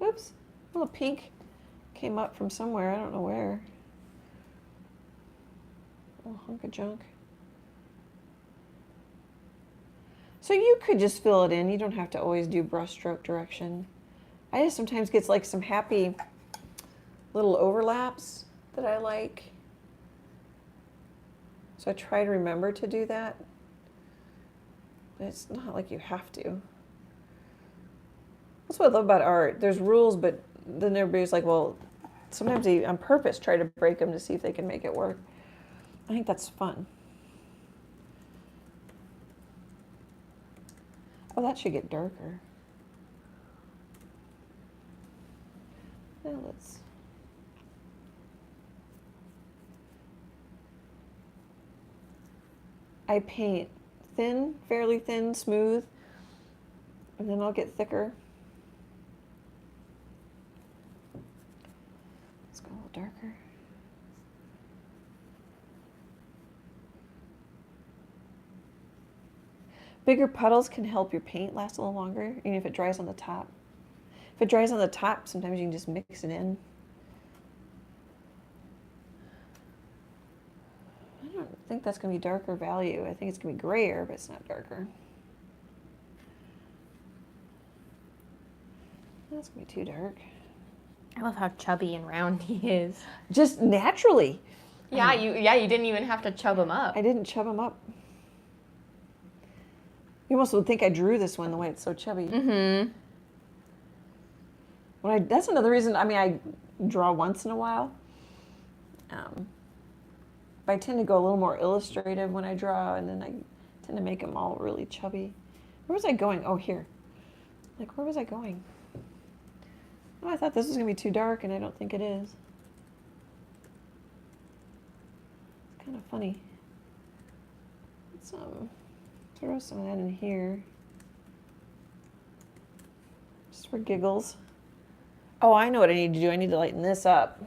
Oops, a little pink came up from somewhere, I don't know where. A little hunk of junk. So you could just fill it in. You don't have to always do brush stroke direction. I just sometimes get like some happy little overlaps that I like. So I try to remember to do that. But it's not like you have to. That's what I love about art. There's rules, but then everybody's like, well, sometimes they on purpose try to break them to see if they can make it work. I think that's fun. Oh, that should get darker. Now let's... I paint thin, fairly thin, smooth, and then I'll get thicker. Let's go a little darker. Bigger puddles can help your paint last a little longer, even if it dries on the top. If it dries on the top, sometimes you can just mix it in. I think that's going to be darker value. I think it's going to be grayer, but it's not darker. That's going to be too dark. I love how chubby and round he is. Just naturally. Yeah, you didn't even have to chub him up. I didn't chub him up. You almost would think I drew this one the way it's so chubby. Mm-hmm. That's another reason, I mean, I draw once in a while. But I tend to go a little more illustrative when I draw, and then I tend to make them all really chubby. Where was I going? Oh, here. Like, where was I going? Oh, I thought this was going to be too dark, and I don't think it is. It's kind of funny. Let's throw some of that in here. Just for giggles. Oh, I know what I need to do. I need to lighten this up.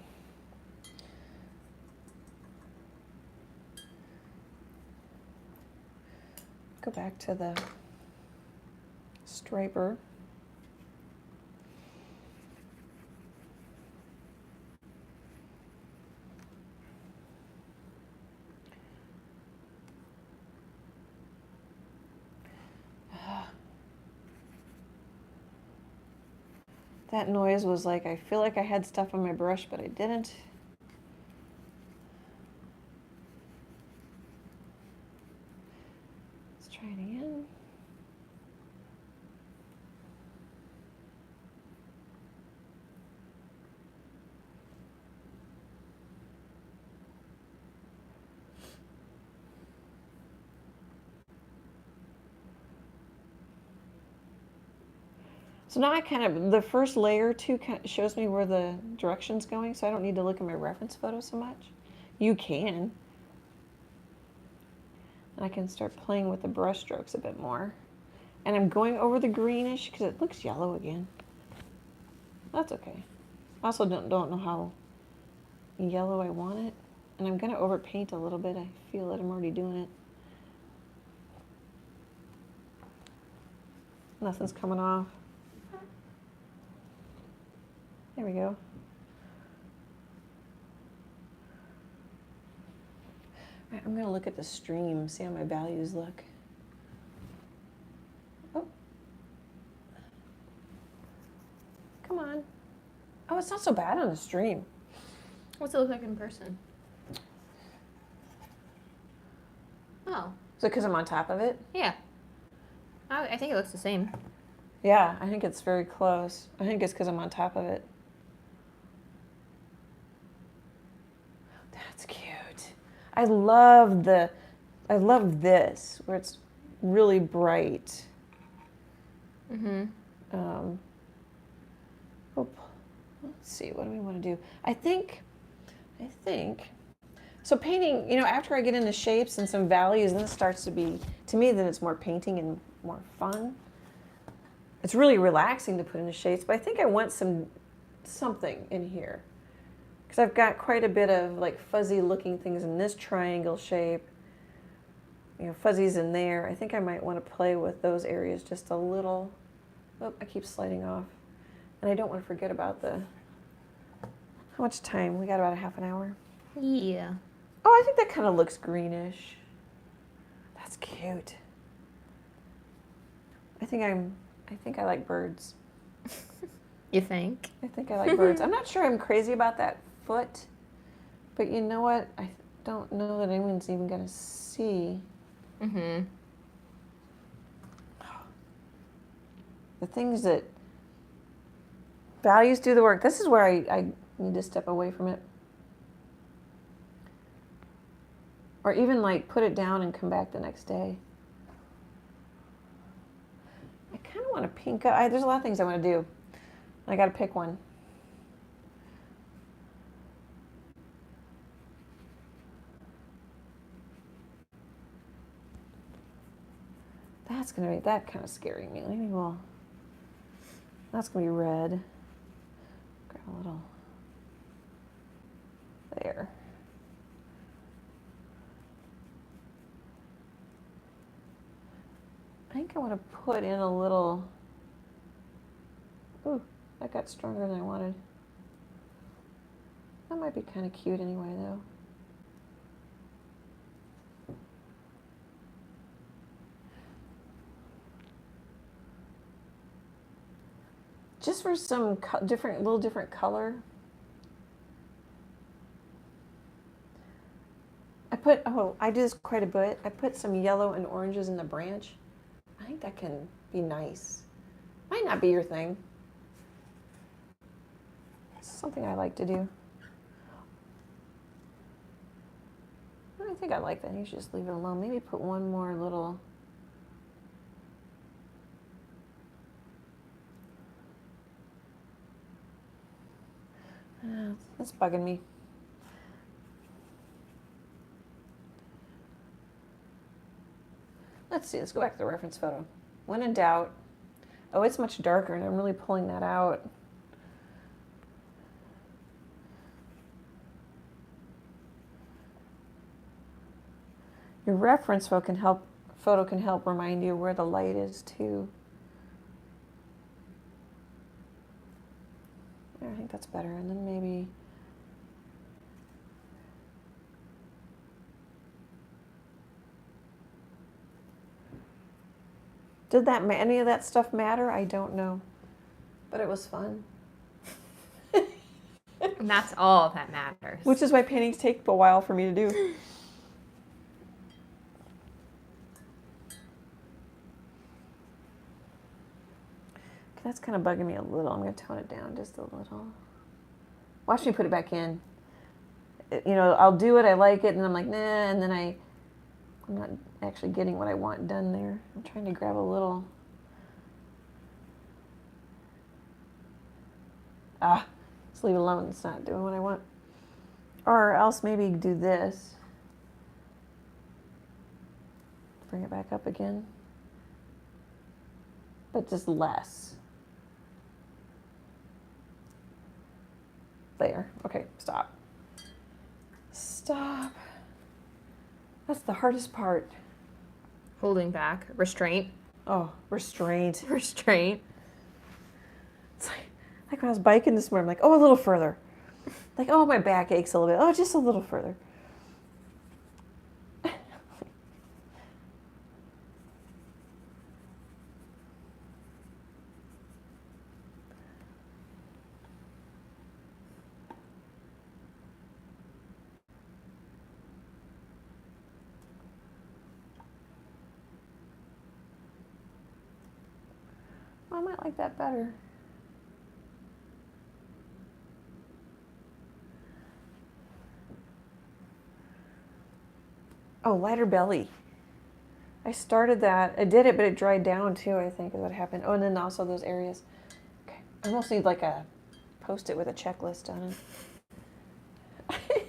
Go back to the striper. That noise was like, I feel like I had stuff on my brush, but I didn't. Let's try it again. So now I the first layer too shows me where the direction's going, so I don't need to look at my reference photo so much. You can. And I can start playing with the brush strokes a bit more. And I'm going over the greenish because it looks yellow again. That's okay. I also don't know how yellow I want it. And I'm going to overpaint a little bit. I feel that I'm already doing it. Nothing's coming off. There we go. All right, I'm going to look at the stream, see how my values look. Oh. Come on. Oh, it's not so bad on the stream. What's it look like in person? Oh. Is it because I'm on top of it? Yeah. I think it looks the same. Yeah, I think it's very close. I think it's because I'm on top of it. That's cute. I love this, where it's really bright. Mm-hmm. Let's see, what do we want to do? I think, so painting, you know, after I get into shapes and some values, then it starts to be, to me, then it's more painting and more fun. It's really relaxing to put into shapes, but I think I want something in here. Because I've got quite a bit of like fuzzy looking things in this triangle shape. You know, fuzzies in there. I think I might want to play with those areas just a little. Oh, I keep sliding off. And I don't want to forget about how much time? We got about a half an hour. Yeah. Oh, I think that kind of looks greenish. That's cute. I think I like birds. You think? I think I like birds. I'm not sure I'm crazy about that foot, but you know what? I don't know that anyone's even going to see. Mm-hmm. The things that values do the work. This is where I need to step away from it. Or even like put it down and come back the next day. I kind of want to pink up. There's a lot of things I want to do. I got to pick one. That's going to make that kind of scaring me. Maybe that's going to be red. Grab a little there. I think I want to put in a little, ooh, that got stronger than I wanted. That might be kind of cute anyway, though. just for some little different color. I do this quite a bit. I put some yellow and oranges in the branch. I think that can be nice. Might not be your thing. It's something I like to do. I think I like that. You should just leave it alone. Maybe put one more little. That's bugging me. Let's see, let's go back to the reference photo. When in doubt, oh, it's much darker and I'm really pulling that out. Your reference photo can help remind you where the light is too. I think that's better. And then maybe did any of that stuff matter? I don't know, but it was fun. And that's all that matters. Which is why paintings take a while for me to do. That's kind of bugging me a little. I'm going to tone it down just a little. Watch me put it back in. You know, I'll do it, I like it, and I'm like, nah, and then I'm not actually getting what I want done there. I'm trying to grab a little. Let's leave it alone. It's not doing what I want. Or else maybe do this. Bring it back up again. But just less. There. Okay, stop. Stop. That's the hardest part. Holding back. Restraint. Oh, restraint. Restraint. It's like when I was biking this morning, I'm like, oh, a little further. Like, oh, my back aches a little bit. Oh, just a little further. I might like that better. Oh, lighter belly. I started that. I did it, but it dried down too, I think is what happened. Oh, and then also those areas. Okay. I almost need like a Post-it with a checklist on it.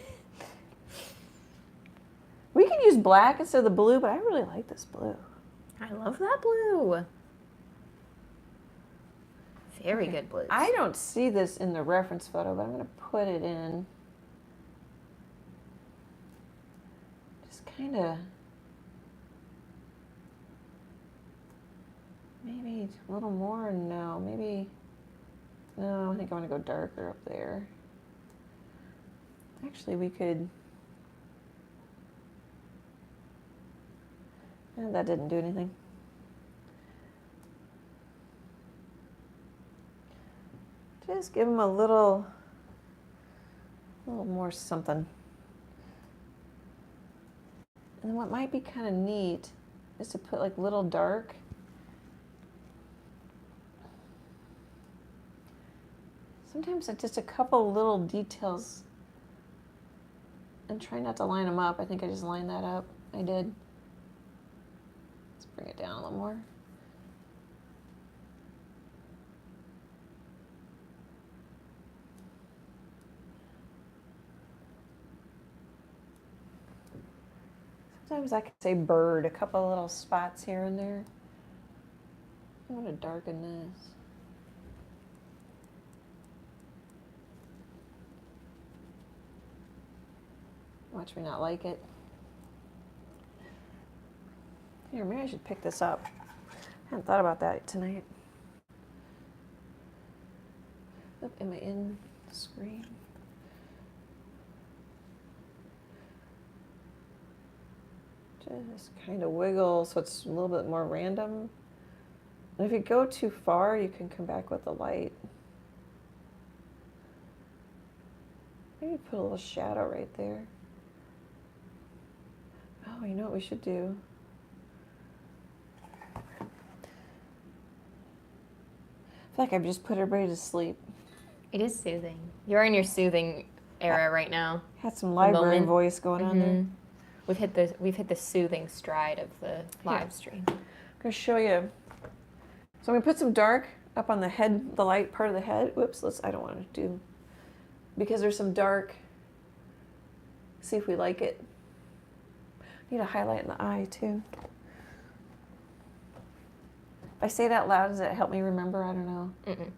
We can use black instead of the blue, but I really like this blue. I love that blue. Very good blues. I don't see this in the reference photo, but I'm going to put it in. Just kind of, maybe a little more. No, maybe, no, I think I want to go darker up there. Actually, we could, that didn't do anything. Just give them a little more something. And what might be kind of neat is to put like little dark. Sometimes it's just a couple little details and try not to line them up. I think I just lined that up. I did. Let's bring it down a little more. Sometimes I could say bird, a couple of little spots here and there. I want to darken this. Watch me not like it. Here, maybe I should pick this up. I hadn't thought about that tonight. Oh, am I in the screen? Just kind of wiggle so it's a little bit more random. And if you go too far, you can come back with the light. Maybe put a little shadow right there. Oh, you know what we should do? I feel like I've just put everybody to sleep. It is soothing. You're in your soothing era right now. Had some library moment. voice going on there. We've hit the soothing stride of the live stream. I'm going to show you. So I'm going to put some dark up on the head, the light part of the head. Whoops, I don't want to do, because there's some dark. See if we like it. Need a highlight in the eye too. If I say it out loud, does that help me remember? I don't know. Mm-mm.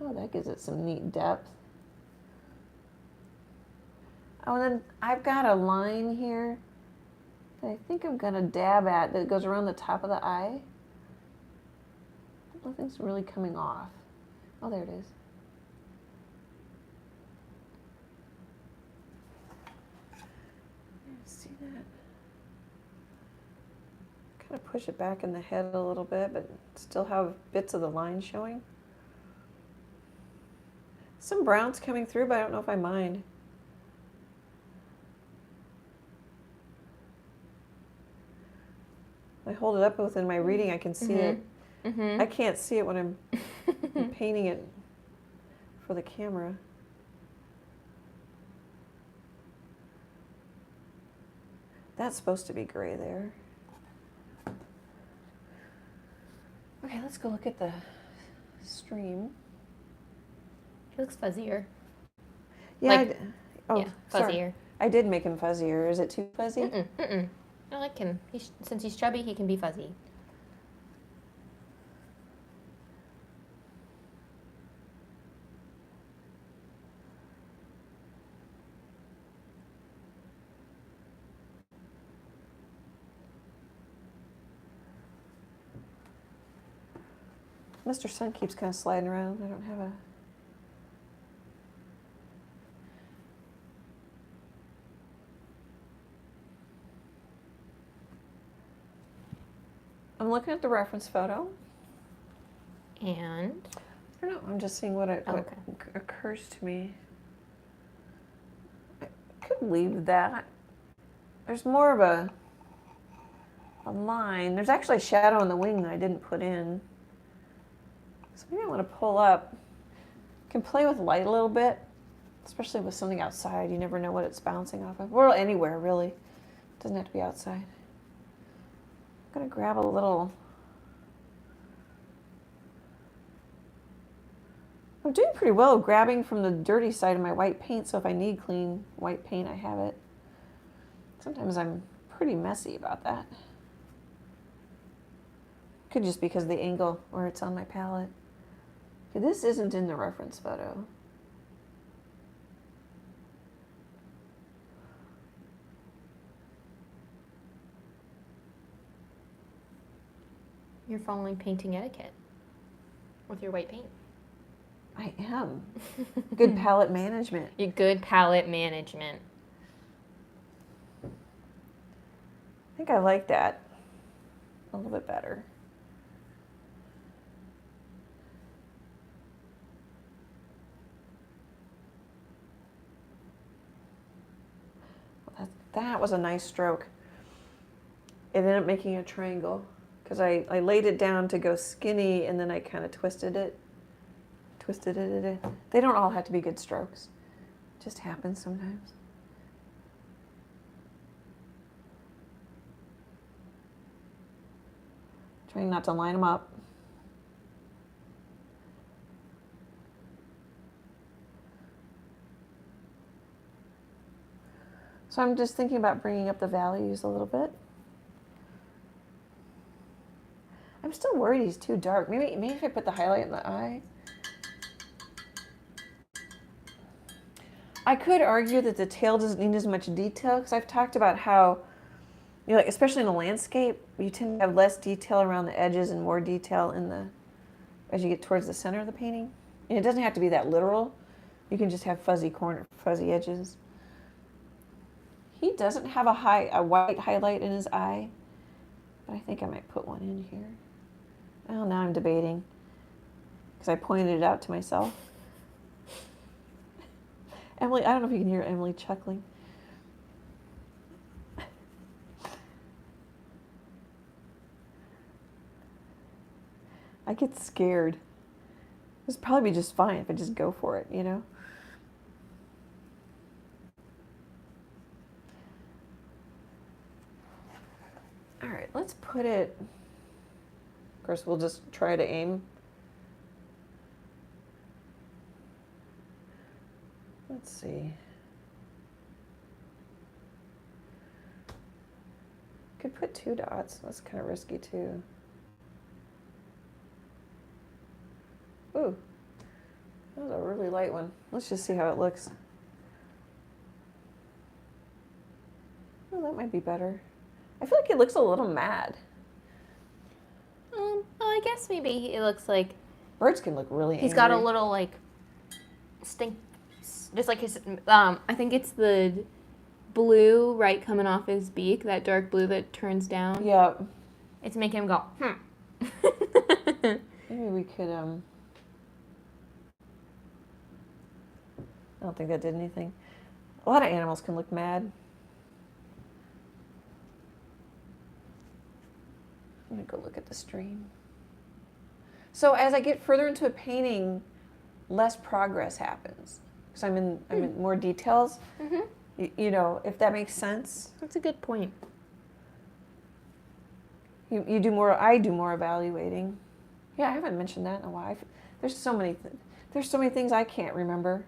Oh, that gives it some neat depth. Oh, and then I've got a line here that I think I'm gonna dab at that goes around the top of the eye. Nothing's really coming off. Oh, there it is. See that? Kind of push it back in the head a little bit, but still have bits of the line showing. Some brown's coming through, but I don't know if I mind. I hold it up within my reading, I can see it. I can't see it when I'm painting it for the camera. That's supposed to be gray there. Okay, let's go look at the stream. He looks fuzzier. Yeah. Like, oh, yeah, fuzzier. Sorry. I did make him fuzzier. Is it too fuzzy? I like him. Since he's chubby, he can be fuzzy. Mr. Sun keeps kind of sliding around. I don't have a... I'm looking at the reference photo. And? I don't know. I'm just seeing what occurs to me. I could leave that. There's more of a line. There's actually a shadow on the wing that I didn't put in. So maybe I want to pull up. You can play with light a little bit, especially with something outside. You never know what it's bouncing off of. Or anywhere, really. It doesn't have to be outside. I'm going to grab a little... I'm doing pretty well grabbing from the dirty side of my white paint, so if I need clean white paint, I have it. Sometimes I'm pretty messy about that. Could just because of the angle where it's on my palette. Okay, this isn't in the reference photo. You're following painting etiquette with your white paint. I am. Good palette management. Your good palette management. I think I like that a little bit better. That was a nice stroke. It ended up making a triangle because I laid it down to go skinny and then I kind of twisted it. They don't all have to be good strokes. It just happens sometimes. Trying not to line them up. So I'm just thinking about bringing up the values a little bit. I'm still worried he's too dark. Maybe if I put the highlight in the eye. I could argue that the tail doesn't need as much detail because I've talked about how, you know, like especially in a landscape, you tend to have less detail around the edges and more detail in the as you get towards the center of the painting. And it doesn't have to be that literal. You can just have fuzzy edges. He doesn't have a white highlight in his eye, but I think I might put one in here. Oh, now I'm debating because I pointed it out to myself. Emily, I don't know if you can hear Emily chuckling. I get scared. This would probably be just fine if I just go for it, you know? All right, let's put it, of course, we'll just try to aim. Let's see. Could put 2 dots. That's kind of risky too. Ooh, that was a really light one. Let's just see how it looks. Oh, that might be better. I feel like it looks a little mad. Oh, I guess maybe it looks like Birds can look really he's angry. got a little like stink, just like his. I think it's the blue right coming off his beak, that dark blue that turns down. Yeah. It's making him go. Maybe we could I don't think that did anything. A lot of animals can look mad. I'm gonna go look at the stream. So as I get further into a painting, less progress happens because I'm in more details. You know, if that makes sense. That's a good point. You do more. I do more evaluating. Yeah, I haven't mentioned that in a while. There's so many things I can't remember.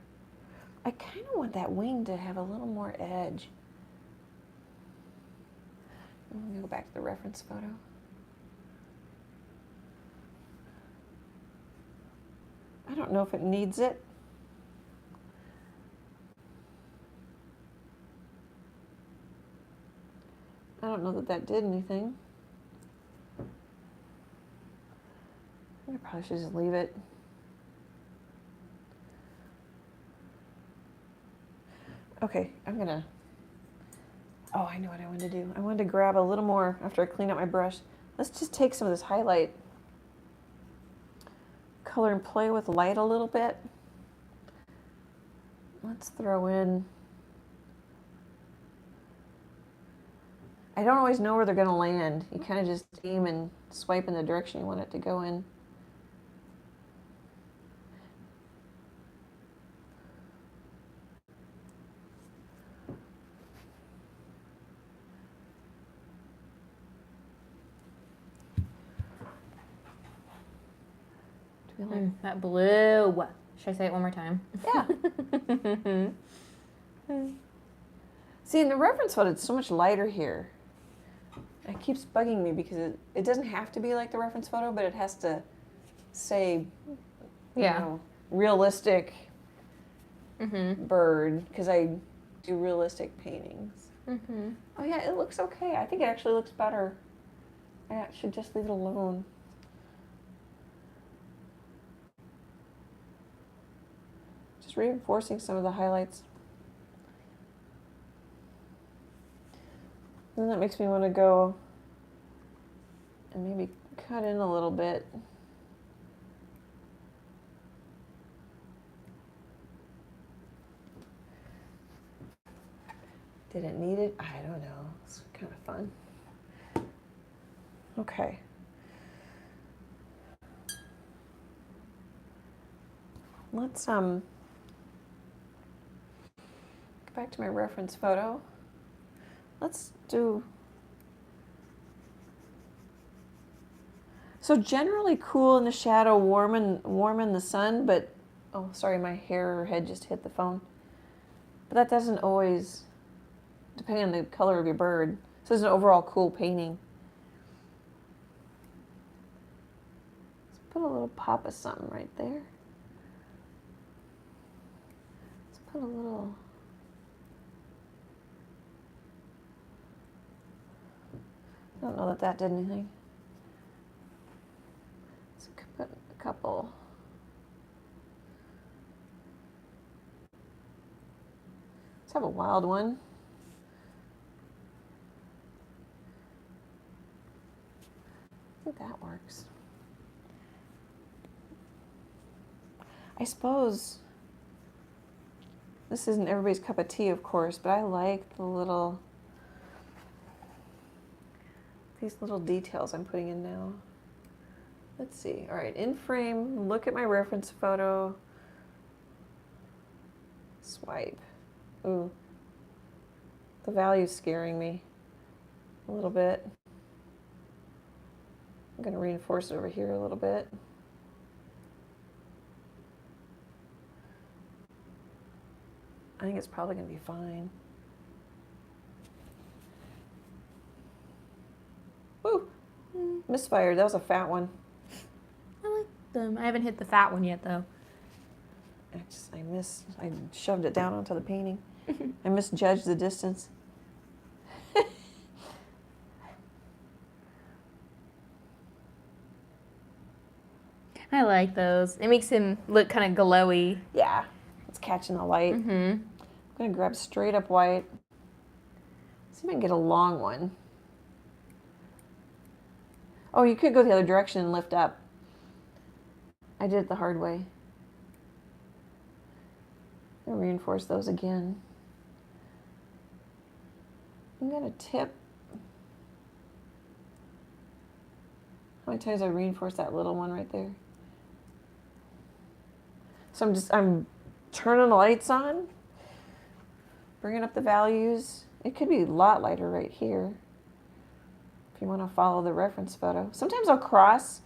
I kind of want that wing to have a little more edge. I'm gonna go back to the reference photo. I don't know if it needs it. I don't know that did anything. I probably should just leave it. Okay, I'm gonna, oh, I know what I wanted to do. I wanted to grab a little more after I clean up my brush. Let's just take some of this highlight color and play with light a little bit. Let's throw in, I don't always know where they're gonna land. You kind of just aim and swipe in the direction you want it to go in. That blue. Should I say it one more time? Yeah. See, in the reference photo, it's so much lighter here. It keeps bugging me because it doesn't have to be like the reference photo, but it has to say, you know, realistic bird, because I do realistic paintings. Oh yeah, it looks okay. I think it actually looks better. I should just leave it alone. Just reinforcing some of the highlights. And that makes me want to go and maybe cut in a little bit. Did it need it? I don't know. It's kind of fun. Okay. Let's go back to my reference photo. Let's do, so generally cool in the shadow, warm in the sun, but, oh, sorry, my hair or head just hit the phone. But that doesn't always, depending on the color of your bird. So it's an overall cool painting. Let's put a little pop of something right there. Let's put a little, I don't know that did anything. Let's put a couple. Let's have a wild one. think that works. I suppose this isn't everybody's cup of tea, of course, but I like these little details I'm putting in now. Let's see. All right, in frame, look at my reference photo. Swipe. Ooh. The value's scaring me a little bit. I'm going to reinforce it over here a little bit. I think it's probably going to be fine. Woo! Misfired. That was a fat one. I like them. I haven't hit the fat one yet, though. I shoved it down onto the painting. I misjudged the distance. I like those. It makes him look kind of glowy. Yeah, it's catching the light. I'm going to grab straight up white. See if I can get a long one. Oh, you could go the other direction and lift up. I did it the hard way. I'll reinforce those again. I'm going to tip. How many times I reinforced that little one right there? So I'm turning the lights on, bringing up the values. It could be a lot lighter right here if you want to follow the reference photo. Sometimes I'll cross,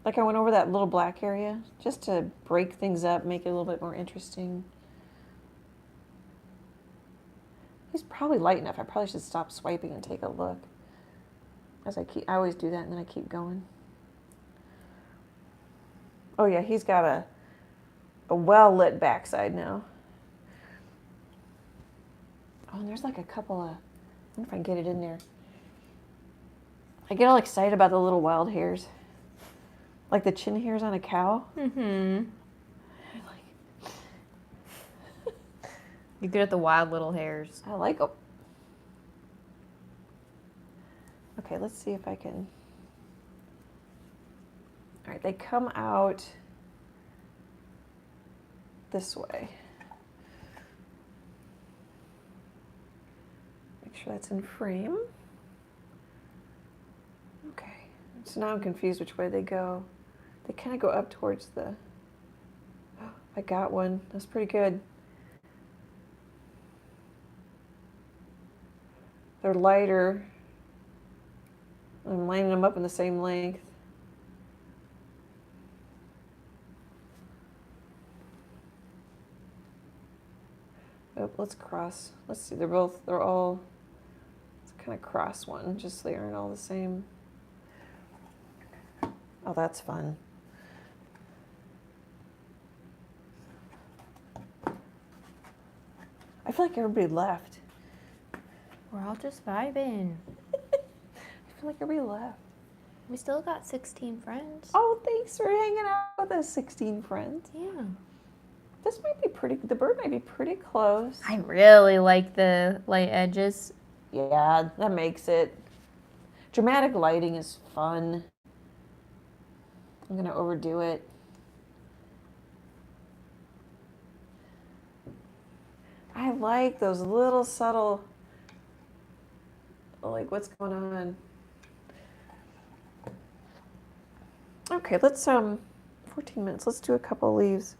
like I went over that little black area, just to break things up, make it a little bit more interesting. He's probably light enough. I probably should stop swiping and take a look. I always do that and then I keep going. Oh yeah, he's got a well-lit backside now. Oh, and there's like a couple of, I wonder if I can get it in there. I get all excited about the little wild hairs. Like the chin hairs on a cow. You're good at the wild little hairs. I like them. Okay, let's see if I can. All right, they come out this way. Make sure that's in frame. Okay, so now I'm confused which way they go. They kind of go up towards the, oh, I got one. That's pretty good. They're lighter. I'm lining them up in the same length. Oh, let's cross. Let's see, they're all, let's kind of cross one, just so they aren't all the same. Oh, that's fun. I feel like everybody left. We're all just vibing. I feel like everybody left. We still got 16 friends. Oh, thanks for hanging out with us, 16 friends. Yeah. This might be pretty, the bird might be pretty close. I really like the light edges. Yeah, that makes it. Dramatic lighting is fun. I'm going to overdo it. I like those little subtle, like what's going on. Okay, let's 14 minutes. Let's do a couple leaves.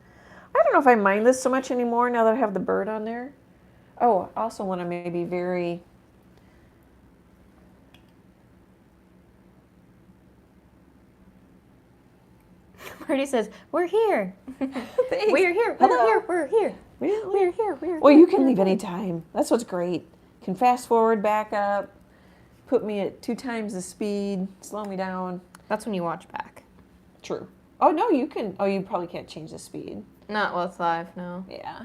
I don't know if I mind this so much anymore now that I have the bird on there. Oh, I also want to maybe very Birdie says, "We're here. Thanks. We're here. Hello. We're here. We're here. Well, you can leave anytime. That's what's great. Can fast forward, back up, put me at 2 times the speed, slow me down. That's when you watch back. True. Oh, no, you can. Oh, you probably can't change the speed. Not while it's live, no. Yeah.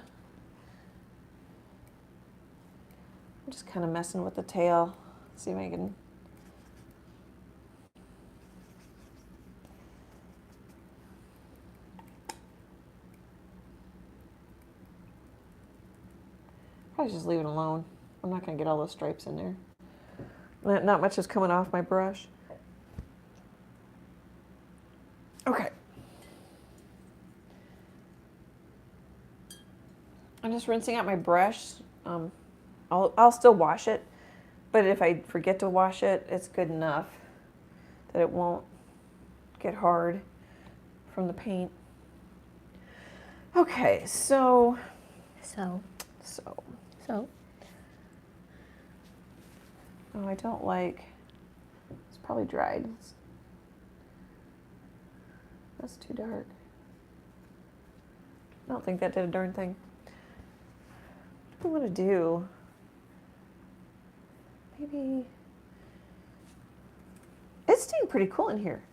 I'm just kind of messing with the tail. See if I can. Probably just leave it alone. I'm not going to get all those stripes in there. Not much is coming off my brush. Okay. I'm just rinsing out my brush. I'll still wash it, but if I forget to wash it, it's good enough that it won't get hard from the paint. Okay, so. Oh, I don't like. It's probably dried. That's too dark. I don't think that did a darn thing. What do I want to do? Maybe. It's staying pretty cool in here.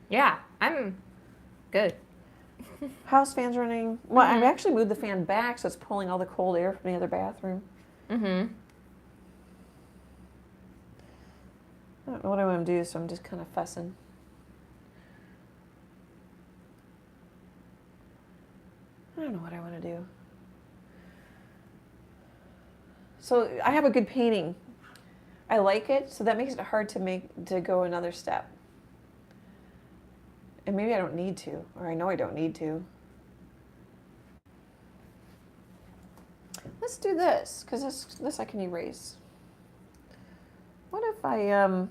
Yeah, I'm good. House fan's running. Well, I've actually moved the fan back so it's pulling all the cold air from the other bathroom. Mm-hmm. I don't know what I want to do, so I'm just kind of fussing. I don't know what I want to do. So I have a good painting. I like it, so that makes it hard to go another step. And maybe I don't need to, or I know I don't need to. Let's do this, because this I can erase. What if I, all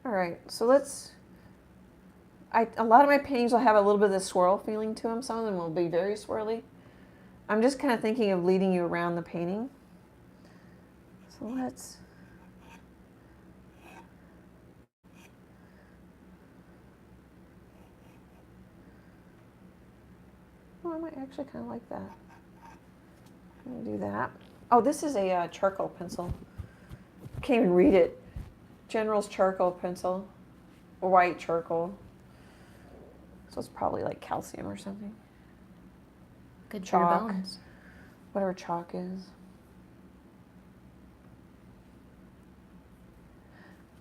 right, so a lot of my paintings will have a little bit of the swirl feeling to them. Some of them will be very swirly. I'm just kind of thinking of leading you around the painting. So let's, oh, I might actually kind of like that. I'm going to do that. Oh, this is a charcoal pencil. I can't even read it. General's charcoal pencil, white charcoal. So it's probably like calcium or something. Good Chalk. for your bones. Whatever chalk is.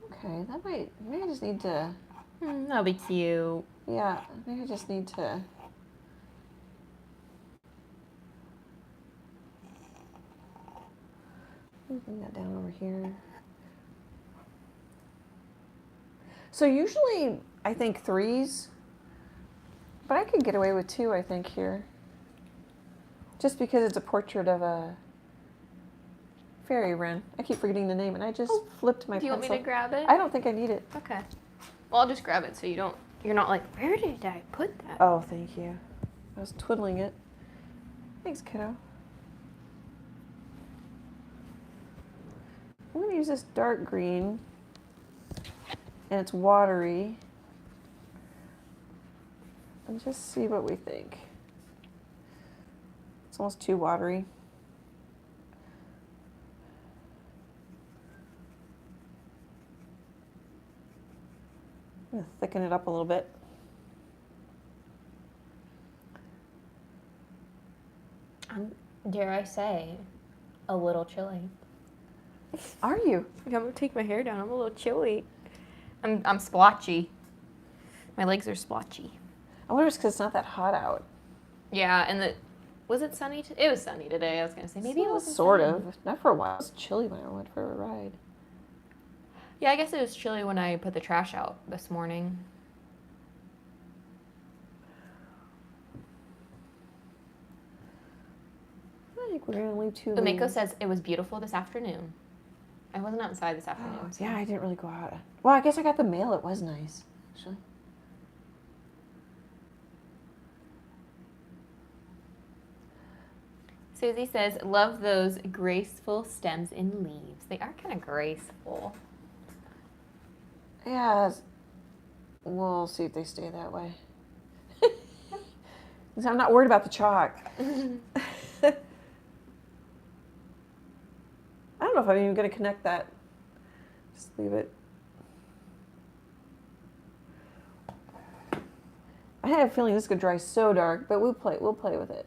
Okay, that might, maybe I just need to, That'll be cute. yeah, maybe I just need to. Bring that down over here. So usually I think 3s, but I could get away with 2, I think, here. Just because it's a portrait of a fairy wren. I keep forgetting the name, and I just flipped my Do you pencil. want me to grab it? I don't think I need it. Okay. Well, I'll just grab it so you're not like, where did I put that? Oh, thank you. I was twiddling it. Thanks, kiddo. I'm going to use this dark green, and it's watery, and just see what we think. It's almost too watery. I'm going to thicken it up a little bit. Dare I say, a little chilly. Are you? I'm gonna take my hair down. I'm a little chilly. I'm splotchy. My legs are splotchy. I wonder if it's because it's not that hot out. Yeah, and was it sunny? It was sunny today. I was gonna say maybe it was sort of. Not for a while. It was chilly when I went for a ride. Yeah, I guess it was chilly when I put the trash out this morning. I think we're gonna leave 2. Umeko says it was beautiful this afternoon. I wasn't outside this afternoon. Oh, So. yeah, I didn't really go out. Well, I guess I got the mail. It was nice, actually. Susie says, love those graceful stems and leaves. They are kind of graceful. Yeah, we'll see if they stay that way. So I'm not worried about the chalk. I don't know if I'm even going to connect that. Just leave it. I had a feeling this could dry so dark, but we'll play with it.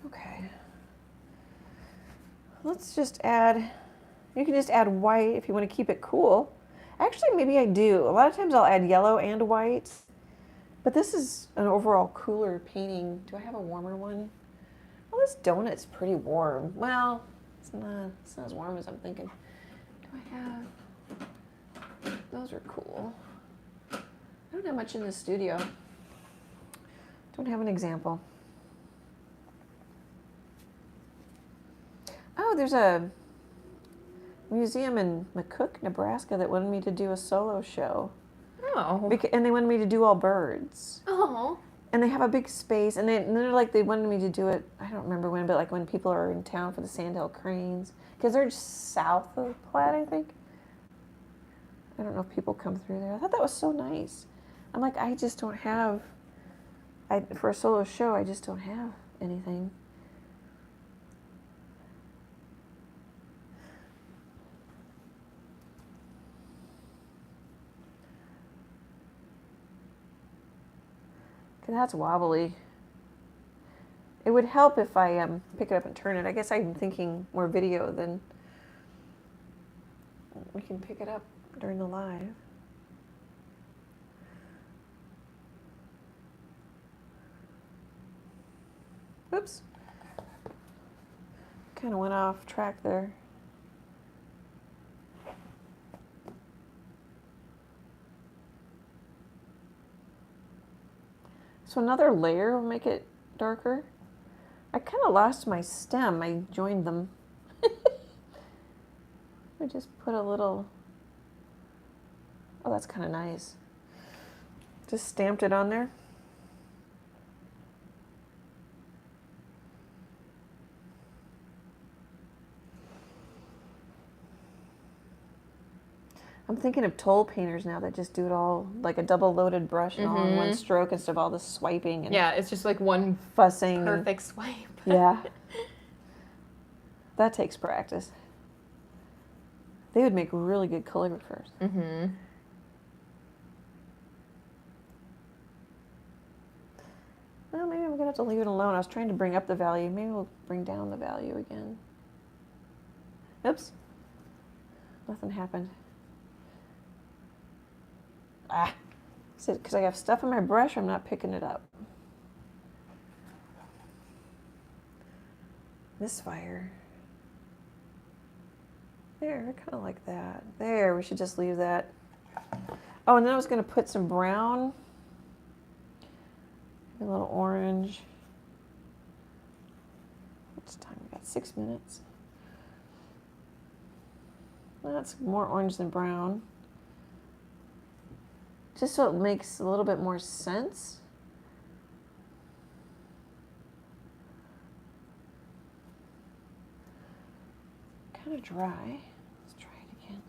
Okay. Let's just add, you can just add white if you want to keep it cool. Actually, maybe I do. A lot of times I'll add yellow and white, but this is an overall cooler painting. Do I have a warmer one? Well, this donut's pretty warm. Well, it's it's not as warm as I'm thinking. Do I have? Those are cool. I don't have much in the studio. Don't have an example. Oh, there's a museum in McCook, Nebraska that wanted me to do a solo show. Oh. And they wanted me to do all birds. Oh. And they have a big space, and they're like, they wanted me to do it, I don't remember when, but like when people are in town for the Sandhill Cranes. Because they're just south of Platte, I think. I don't know if people come through there. I thought that was so nice. I'm like, I just don't have, for a solo show, I just don't have anything. That's wobbly. It would help if I pick it up and turn it. I guess I'm thinking more video than we can pick it up during the live. Oops. Kind of went off track there. So another layer will make it darker. I kind of lost my stem. I joined them. I just put a little, oh, that's kind of nice. Just stamped it on there. I'm thinking of toll painters now that just do it all like a double loaded brush and all in one stroke instead of all the swiping and yeah, it's just like one fussing. Perfect swipe. Yeah. That takes practice. They would make really good calligraphers. Mm-hmm. Well, maybe I'm going to have to leave it alone. I was trying to bring up the value. Maybe we'll bring down the value again. Oops. Nothing happened. Ah. Is it because I have stuff in my brush? I'm not picking it up. Misfire. There, kind of like that. There, we should just leave that. Oh, and then I was going to put some brown. A little orange. What's time? We got 6 minutes. That's more orange than brown. Just so it makes a little bit more sense. Kind of dry. Let's try it again.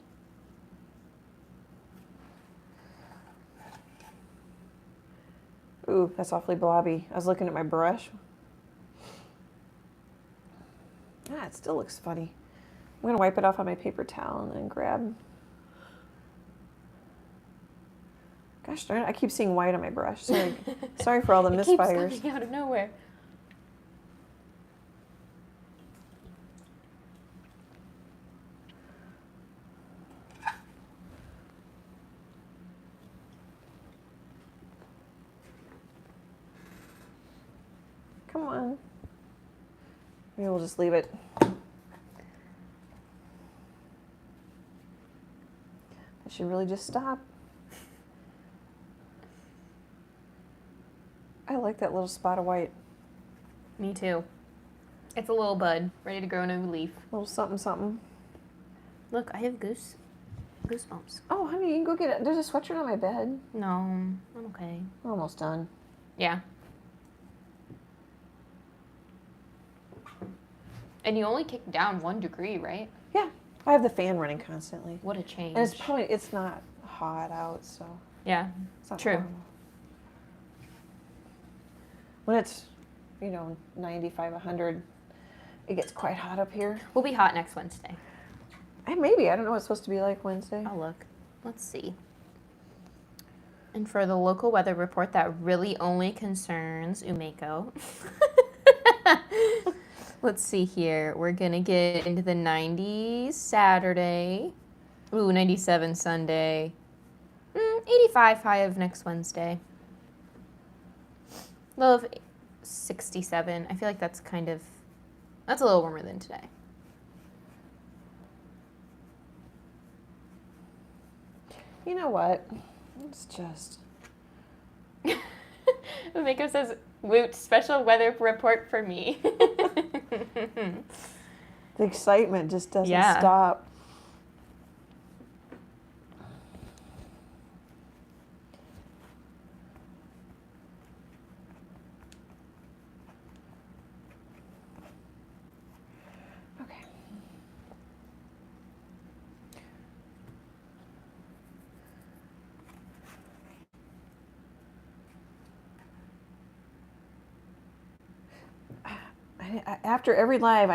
Ooh, that's awfully blobby. I was looking at my brush. Ah, it still looks funny. I'm going to wipe it off on my paper towel and then grab. Gosh darn it, I keep seeing white on my brush. Sorry, sorry for all the misfires. Keeps coming out of nowhere. Come on. Maybe we'll just leave it. I should really just stop. I like that little spot of white. Me too. It's a little bud, ready to grow a new leaf. Little something, something. Look, I have goosebumps. Oh, honey, you can go get it. There's a sweatshirt on my bed. No, I'm okay. We're almost done. Yeah. And you only kick down 1 degree, right? Yeah, I have the fan running constantly. What a change. And it's not hot out, so yeah, it's not true. horrible. When it's, 95, 100, it gets quite hot up here. We'll be hot next Wednesday. Maybe. I don't know what it's supposed to be like Wednesday. Oh, look. Let's see. And for the local weather report, that really only concerns Umeco. Let's see here. We're going to get into the 90s Saturday. Ooh, 97 Sunday. 85 high of next Wednesday. Low of 67. I feel like that's a little warmer than today. You know what? It's just... Makeup says, "Woot, special weather report for me." The excitement just doesn't stop. Okay. After every live,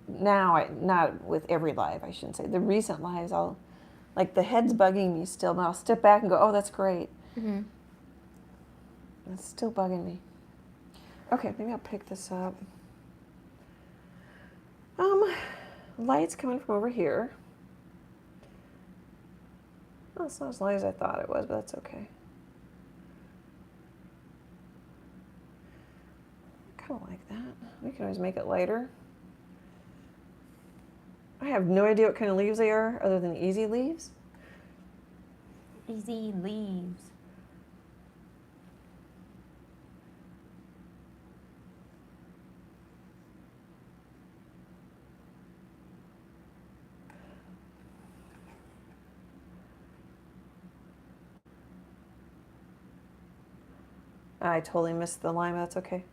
not with every live, I shouldn't say. The recent lives, the head's bugging me still, but I'll step back and go, oh, that's great. Mm-hmm. It's still bugging me. Okay, maybe I'll pick this up. Light's coming from over here. Well, it's not as light as I thought it was, but that's okay. I kind of like that. We can always make it lighter. I have no idea what kind of leaves they are other than easy leaves. Easy leaves. I totally missed the lime. That's okay.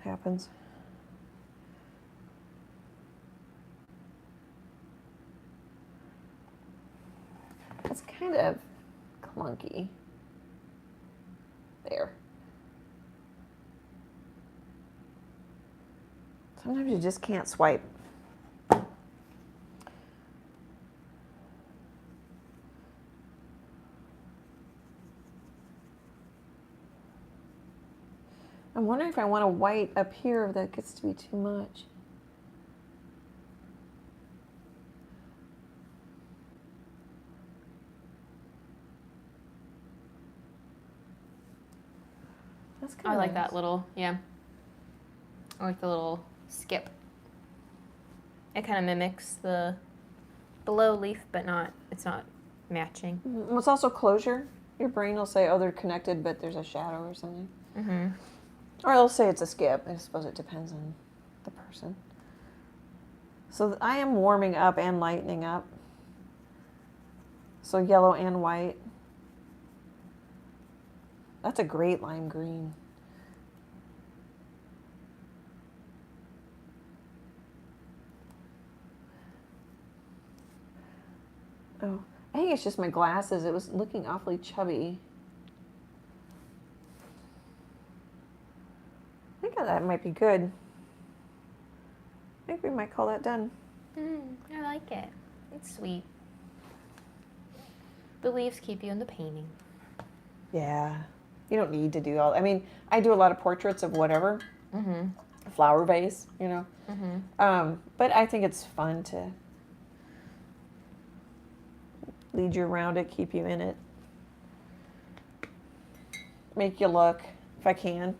Happens. It's kind of clunky. There. Sometimes you just can't swipe. I'm wondering if I want a white up here, if that gets to be too much. That's kind of I like nice. that little, I like the little skip. It kind of mimics the below leaf, but it's not matching. Well, it's also closure. Your brain will say, oh, they're connected, but there's a shadow or something. Mm-hmm. Or it'll say it's a skip. I suppose it depends on the person. So I am warming up and lightening up. So yellow and white. That's a great lime green. Oh, I think it's just my glasses. It was looking awfully chubby. I think that might be good. I think we might call that done. I like it. It's sweet. The leaves keep you in the painting. Yeah. You don't need to do all. I mean, I do a lot of portraits of whatever. Mm-hmm. Flower vase, you know. Mm-hmm. But I think it's fun to lead you around it, keep you in it, make you look, if I can.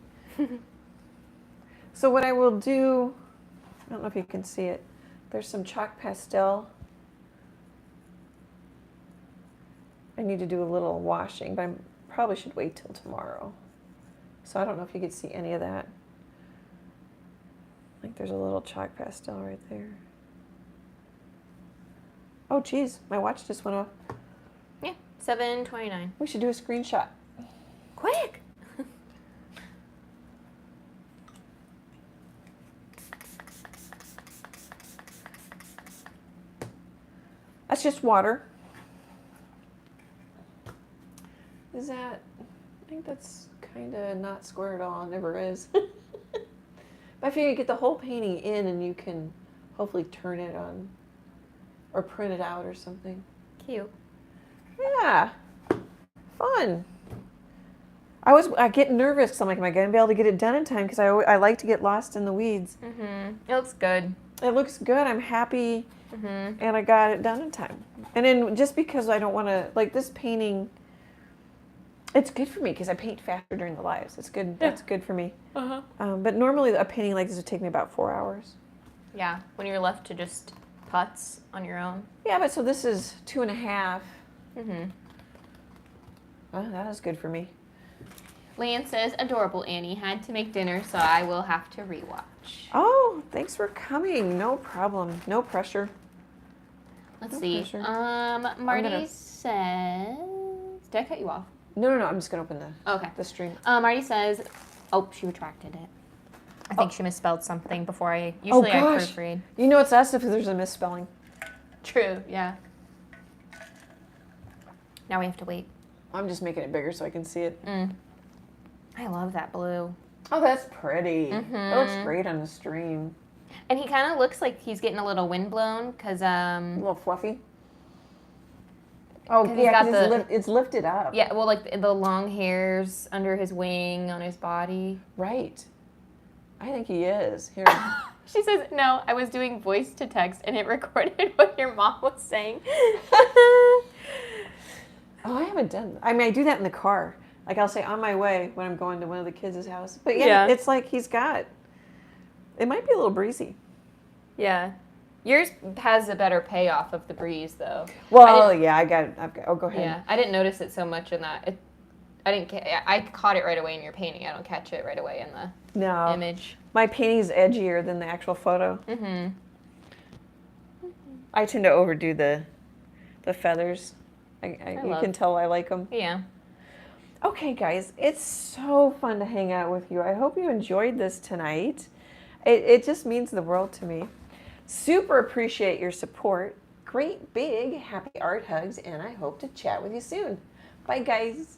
So what I will do, I don't know if you can see it, there's some chalk pastel. I need to do a little washing, but I probably should wait till tomorrow. So I don't know if you could see any of that. I think there's a little chalk pastel right there. Oh geez, my watch just went off. Yeah, 7:29. We should do a screenshot. Quick! That's just water. Is that, I think that's kind of not square at all, it never is. But I figure you get the whole painting in and you can hopefully turn it on or print it out or something. Cute. Yeah, fun. I get nervous because I'm like, am I going to be able to get it done in time? Because I like to get lost in the weeds. Mm-hmm. It looks good. It looks good. I'm happy. Mm-hmm. And I got it done in time. And then just because I don't want to, like this painting, it's good for me because I paint faster during the lives. It's good. Yeah. That's good for me. Uh-huh. But normally a painting like this would take me about 4 hours. Yeah, when you're left to just putz on your own. Yeah, but so this is 2.5. Mm-hmm. Oh, that is good for me. Lan says, adorable Annie. Had to make dinner, so I will have to rewatch. Oh, thanks for coming. No problem. No pressure. Let's No see. pressure. Marty says, did I cut you off? No. I'm just going to open Okay. the stream. Marty says, oh, she retracted it. I think she misspelled something before usually I gosh. proofread. You know, it's us if there's a misspelling. True, yeah. Now we have to wait. I'm just making it bigger so I can see it. I love that blue. Oh, that's pretty. Mm-hmm. It looks great on the stream. And he kind of looks like he's getting a little wind blown because A little fluffy. Oh, 'Cause he's yeah, got 'cause it's lifted up. yeah, well, like the long hairs under his wing on his body. Right. I think he is. Here. She says, no, I was doing voice to text and it recorded what your mom was saying. Oh, I haven't done that. I mean, I do that in the car. Like, I'll say on my way when I'm going to one of the kids' house. But Yeah. it's like he's got, it might be a little breezy. Yeah. Yours has a better payoff of the breeze, though. Well, yeah, I've got, oh, go ahead. Yeah, I didn't notice it so much in that. I caught it right away in your painting. I don't catch it right away in the No. image. My painting's edgier than the actual photo. Mm-hmm. I tend to overdo the feathers. You love- can tell I like them. Yeah. Okay, guys, it's so fun to hang out with you. I hope you enjoyed this tonight. It just means the world to me. Super appreciate your support. Great big happy art hugs, and I hope to chat with you soon. Bye, guys.